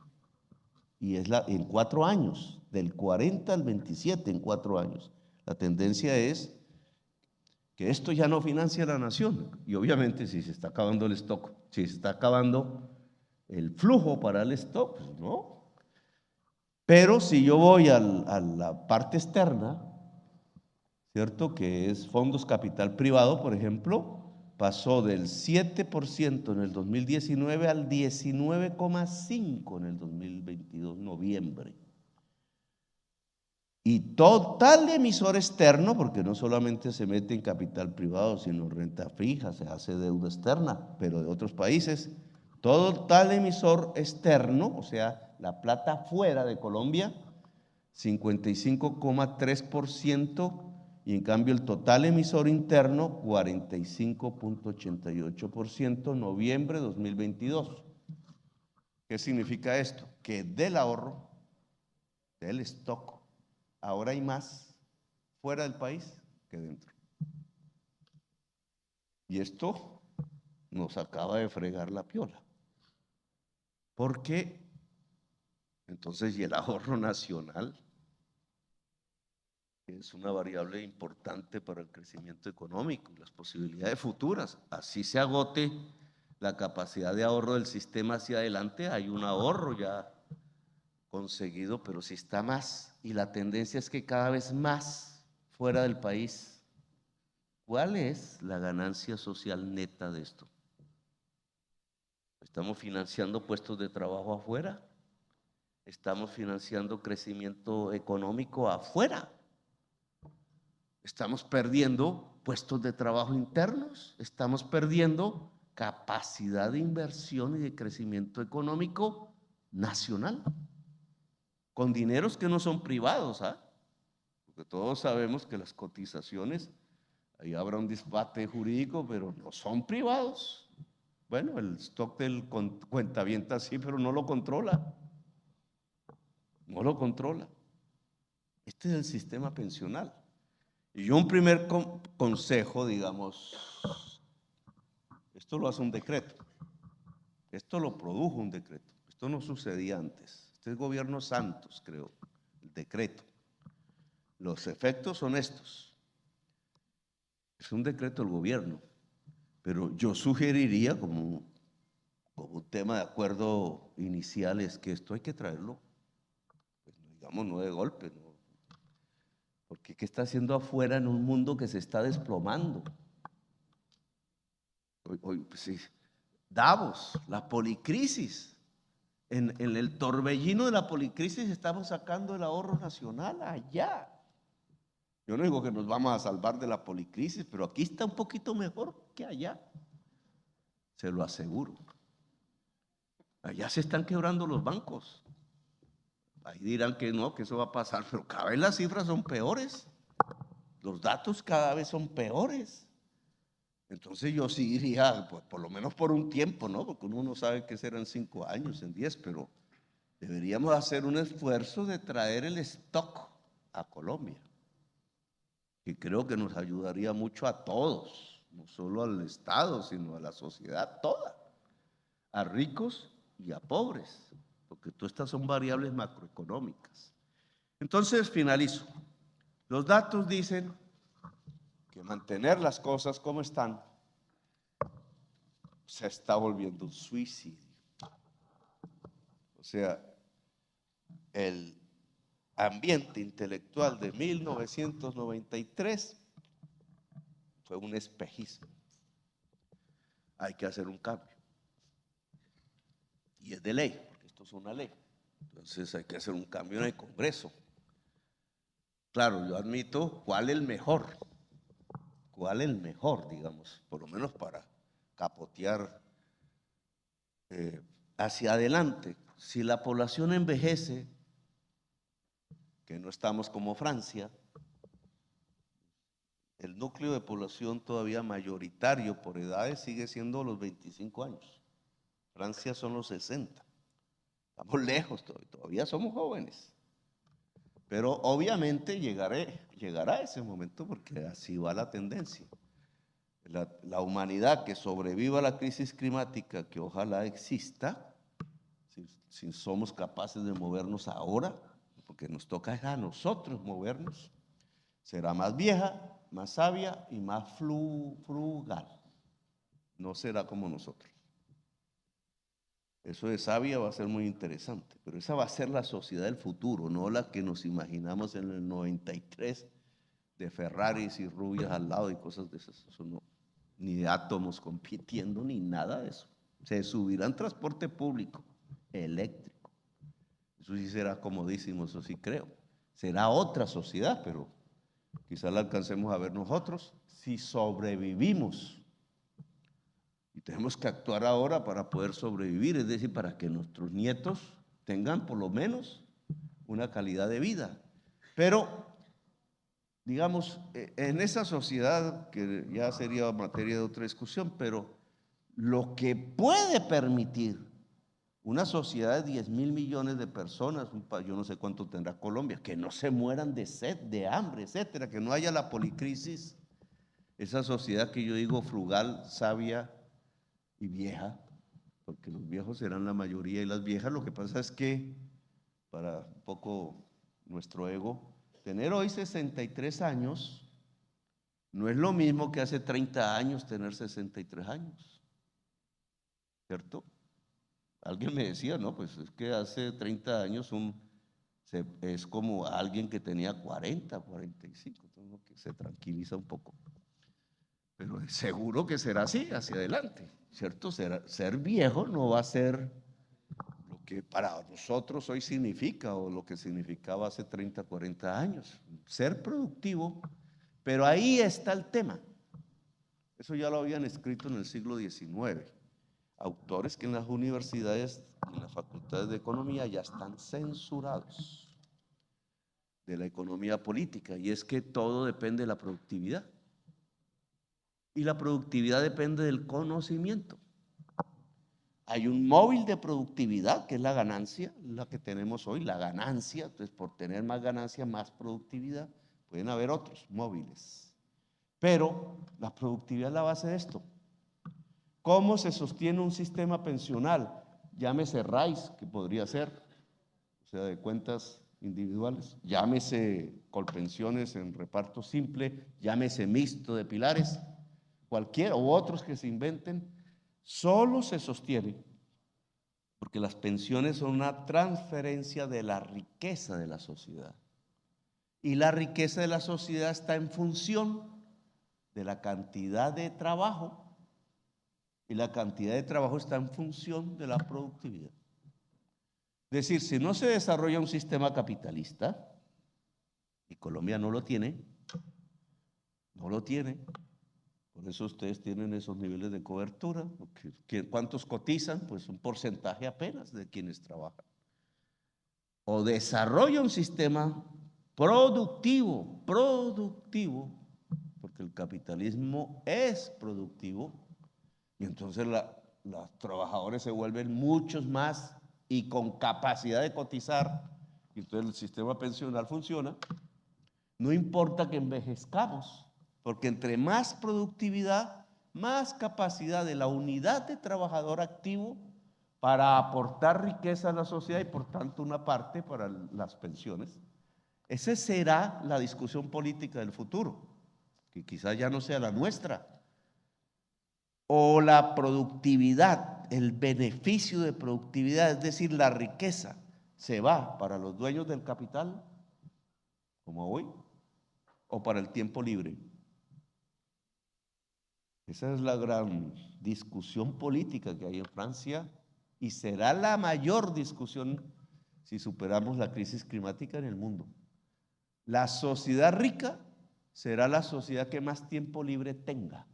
Y es en 4 años, del 40 al 27 en 4 años. La tendencia es que esto ya no financia la nación. Y obviamente si se está acabando el stock, si se está acabando el flujo para el stock, pues no. Pero si yo voy a la parte externa, ¿cierto? Que es fondos capital privado, por ejemplo, pasó del 7% en el 2019 al 19,5% en el 2022, noviembre. Y total emisor externo, porque no solamente se mete en capital privado, sino renta fija, se hace deuda externa, pero de otros países, total emisor externo, o sea, la plata fuera de Colombia, 55,3%, y en cambio el total emisor interno, 45,88%, noviembre 2022. ¿Qué significa esto? Que del ahorro, del stock, ahora hay más fuera del país que dentro. Y esto nos acaba de fregar la piola. Porque entonces, y el ahorro nacional es una variable importante para el crecimiento económico y las posibilidades futuras. Así se agote la capacidad de ahorro del sistema hacia adelante, hay un ahorro ya conseguido, pero si está más, y la tendencia es que cada vez más fuera del país. ¿Cuál es la ganancia social neta de esto? ¿Estamos financiando puestos de trabajo afuera? ¿Estamos financiando crecimiento económico afuera? ¿Estamos perdiendo puestos de trabajo internos? ¿Estamos perdiendo capacidad de inversión y de crecimiento económico nacional? Con dineros que no son privados, ¿ah? Porque todos sabemos que las cotizaciones, ahí habrá un debate jurídico, pero no son privados. Bueno, el stock del cuentaviente sí, pero no lo controla. No lo controla. Este es el sistema pensional. Y yo un primer consejo, digamos, esto lo hace un decreto. Esto lo produjo un decreto. Esto no sucedía antes. Este es gobierno Santos, creo, el decreto. Los efectos son estos. Es un decreto del gobierno, pero yo sugeriría como un tema de acuerdo inicial es que esto hay que traerlo, pues, digamos, no de golpe, ¿no? Porque ¿qué está haciendo afuera en un mundo que se está desplomando? Hoy pues sí, Davos, la policrisis. En el torbellino de la policrisis estamos sacando el ahorro nacional allá. Yo no digo que nos vamos a salvar de la policrisis, pero aquí está un poquito mejor que allá. Se lo aseguro. Allá se están quebrando los bancos. Ahí dirán que no, que eso va a pasar, pero cada vez las cifras son peores. Los datos cada vez son peores. Entonces yo sí diría, pues por lo menos por un tiempo, ¿no? Porque uno no sabe qué serán 5 años, en 10, pero deberíamos hacer un esfuerzo de traer el stock a Colombia, que creo que nos ayudaría mucho a todos, no solo al Estado, sino a la sociedad toda, a ricos y a pobres, porque todas estas son variables macroeconómicas. Entonces finalizo. Los datos dicen que mantener las cosas como están se está volviendo un suicidio. O sea, el ambiente intelectual de 1993 fue un espejismo. Hay que hacer un cambio. Y es de ley, porque esto es una ley. Entonces hay que hacer un cambio en el Congreso. Claro, yo admito cuál el mejor, digamos, por lo menos para capotear hacia adelante. Si la población envejece, que no estamos como Francia, el núcleo de población todavía mayoritario por edades sigue siendo los 25 años. Francia son los 60. Estamos lejos todavía somos jóvenes. Pero obviamente llegará ese momento porque así va la tendencia. La humanidad que sobreviva a la crisis climática, que ojalá exista, si somos capaces de movernos ahora, porque nos toca a nosotros movernos, será más vieja, más sabia y más frugal. No será como nosotros. Eso de sabia va a ser muy interesante, pero esa va a ser la sociedad del futuro, no la que nos imaginamos en el 93 de Ferraris y rubias al lado y cosas de esas. Eso no, ni de átomos compitiendo, ni nada de eso. Se subirá en transporte público, eléctrico. Eso sí será comodísimo, eso sí creo. Será otra sociedad, pero quizás la alcancemos a ver nosotros si sobrevivimos. Y tenemos que actuar ahora para poder sobrevivir, es decir, para que nuestros nietos tengan por lo menos una calidad de vida. Pero, digamos, en esa sociedad, que ya sería materia de otra discusión, pero lo que puede permitir una sociedad de 10.000 millones de personas, yo no sé cuánto tendrá Colombia, que no se mueran de sed, de hambre, etcétera, que no haya la policrisis, esa sociedad que yo digo frugal, sabia y vieja, porque los viejos serán la mayoría y las viejas. Lo que pasa es que, para un poco nuestro ego, tener hoy 63 años no es lo mismo que hace 30 años tener 63 años. ¿cierto? Alguien me decía, no, pues es que hace 30 años es como alguien que tenía 40, 45, entonces uno que se tranquiliza un poco. Pero seguro que será así hacia adelante, ¿cierto? Ser viejo no va a ser lo que para nosotros hoy significa o lo que significaba hace 30, 40 años. Ser productivo, pero ahí está el tema. Eso ya lo habían escrito en el siglo XIX. Autores que en las universidades y en las facultades de economía ya están censurados de la economía política, y es que todo depende de la productividad. Y la productividad depende del conocimiento. Hay un móvil de productividad, que es la ganancia, la que tenemos hoy, la ganancia. Entonces, por tener más ganancia, más productividad, pueden haber otros móviles. Pero la productividad es la base de esto. ¿Cómo se sostiene un sistema pensional? Llámese RAIS, que podría ser, o sea, de cuentas individuales, llámese Colpensiones en reparto simple, llámese mixto de pilares, cualquiera u otros que se inventen, solo se sostiene porque las pensiones son una transferencia de la riqueza de la sociedad. Y la riqueza de la sociedad está en función de la cantidad de trabajo, y la cantidad de trabajo está en función de la productividad. Es decir, si no se desarrolla un sistema capitalista, y Colombia no lo tiene, por eso ustedes tienen esos niveles de cobertura. ¿Cuántos cotizan? Pues un porcentaje apenas de quienes trabajan. O desarrolla un sistema productivo, porque el capitalismo es productivo, y entonces los trabajadores se vuelven muchos más y con capacidad de cotizar, y entonces el sistema pensional funciona. No importa que envejezcamos, porque entre más productividad, más capacidad de la unidad de trabajador activo para aportar riqueza a la sociedad y por tanto una parte para las pensiones. Esa será la discusión política del futuro, que quizás ya no sea la nuestra. O la productividad, el beneficio de productividad, es decir, la riqueza, se va para los dueños del capital, como hoy, o para el tiempo libre. Esa es la gran discusión política que hay en Francia, y será la mayor discusión si superamos la crisis climática en el mundo. La sociedad rica será la sociedad que más tiempo libre tenga.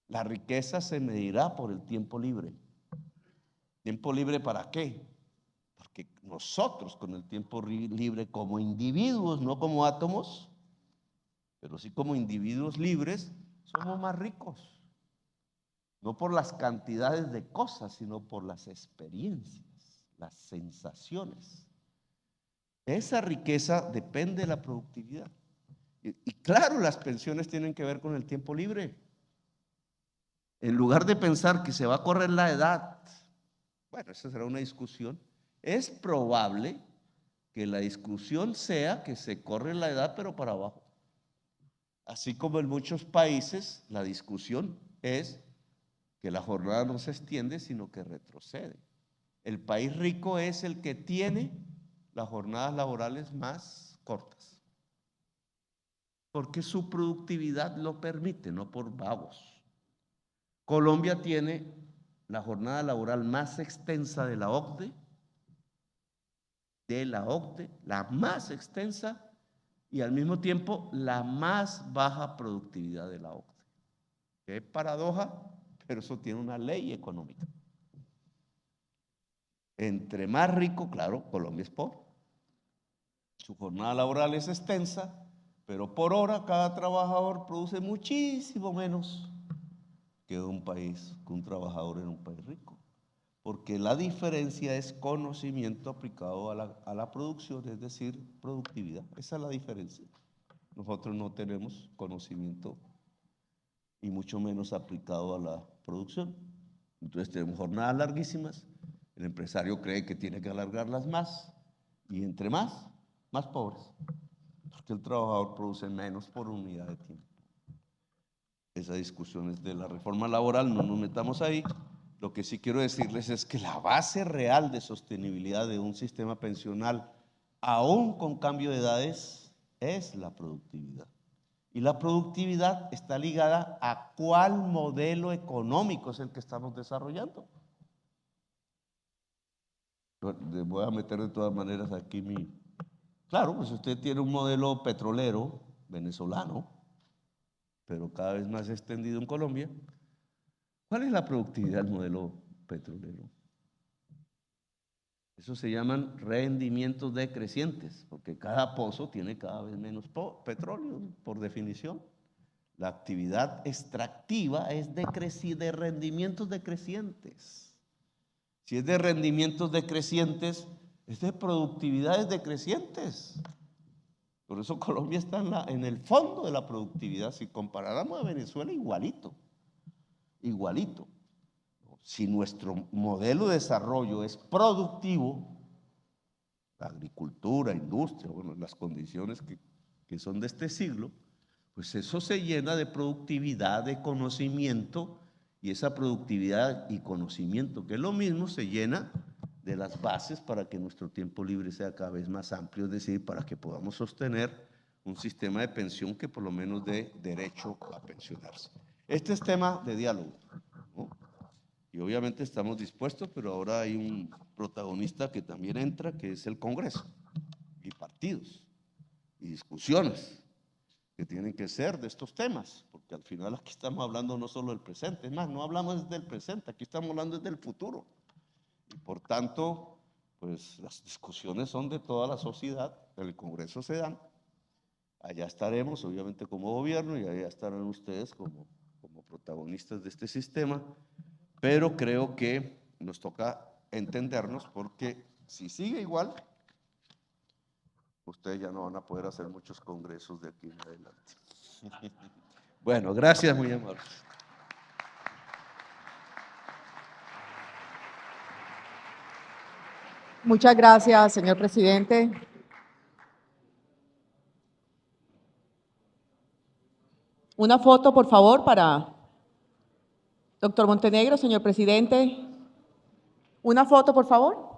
La riqueza se medirá por el tiempo libre. ¿Tiempo libre para qué? Porque nosotros con el tiempo libre como individuos, no como átomos, pero sí como individuos libres, somos más ricos. No por las cantidades de cosas, sino por las experiencias, las sensaciones. Esa riqueza depende de la productividad. Y claro, las pensiones tienen que ver con el tiempo libre. En lugar de pensar que se va a correr la edad, bueno, esa será una discusión. Es probable que la discusión sea que se corre la edad, pero para abajo. Así como en muchos países la discusión es que la jornada no se extiende, sino que retrocede. El país rico es el que tiene las jornadas laborales más cortas, porque su productividad lo permite, no por vagos. Colombia tiene la jornada laboral más extensa de la OCDE, la más extensa, y al mismo tiempo la más baja productividad de la OCDE. Qué paradoja, pero eso tiene una ley económica. Entre más rico, claro, Colombia es pobre. Su jornada laboral es extensa, pero por hora cada trabajador produce muchísimo menos que un trabajador en un país rico. Porque la diferencia es conocimiento aplicado a la producción, es decir, productividad. Esa es la diferencia. Nosotros no tenemos conocimiento y mucho menos aplicado a la producción. Entonces tenemos jornadas larguísimas, el empresario cree que tiene que alargarlas más, y entre más pobres, porque el trabajador produce menos por unidad de tiempo. Esa discusión es de la reforma laboral, no nos metamos ahí, Lo que sí quiero decirles es que la base real de sostenibilidad de un sistema pensional, aún con cambio de edades, es la productividad. Y la productividad está ligada a cuál modelo económico es el que estamos desarrollando. Voy a meter de todas maneras aquí mi... Claro, pues usted tiene un modelo petrolero venezolano, pero cada vez más extendido en Colombia. ¿Cuál es la productividad del modelo petrolero? Eso se llaman rendimientos decrecientes, porque cada pozo tiene cada vez menos petróleo, por definición. La actividad extractiva es de rendimientos decrecientes. Si es de rendimientos decrecientes, es de productividades decrecientes. Por eso Colombia está en el fondo de la productividad. Si comparáramos a Venezuela, igualito. Igualito. Si nuestro modelo de desarrollo es productivo, la agricultura, industria, bueno, las condiciones que son de este siglo, pues eso se llena de productividad, de conocimiento, y esa productividad y conocimiento, que es lo mismo, se llena de las bases para que nuestro tiempo libre sea cada vez más amplio, es decir, para que podamos sostener un sistema de pensión que por lo menos dé derecho a pensionarse. Este es tema de diálogo, ¿no? Y obviamente estamos dispuestos, pero ahora hay un protagonista que también entra, que es el Congreso, y partidos, y discusiones que tienen que ser de estos temas, porque al final aquí estamos hablando no solo del presente, es más, no hablamos del presente, aquí estamos hablando del futuro. Y por tanto, pues las discusiones son de toda la sociedad, en el Congreso se dan, allá estaremos obviamente como gobierno y allá estarán ustedes como protagonistas de este sistema, pero creo que nos toca entendernos, porque si sigue igual, ustedes ya no van a poder hacer muchos congresos de aquí en adelante. Bueno, gracias, muy amables. Muchas gracias, señor presidente. Una foto, por favor, para doctor Montenegro, señor presidente. Una foto, por favor.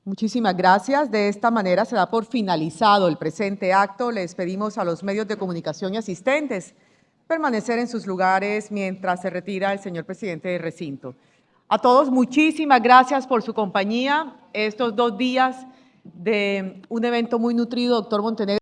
Muchísimas gracias. De esta manera se da por finalizado el presente acto. Les pedimos a los medios de comunicación y asistentes permanecer en sus lugares mientras se retira el señor presidente del recinto. A todos, muchísimas gracias por su compañía estos 2 días de un evento muy nutrido, doctor Montenegro.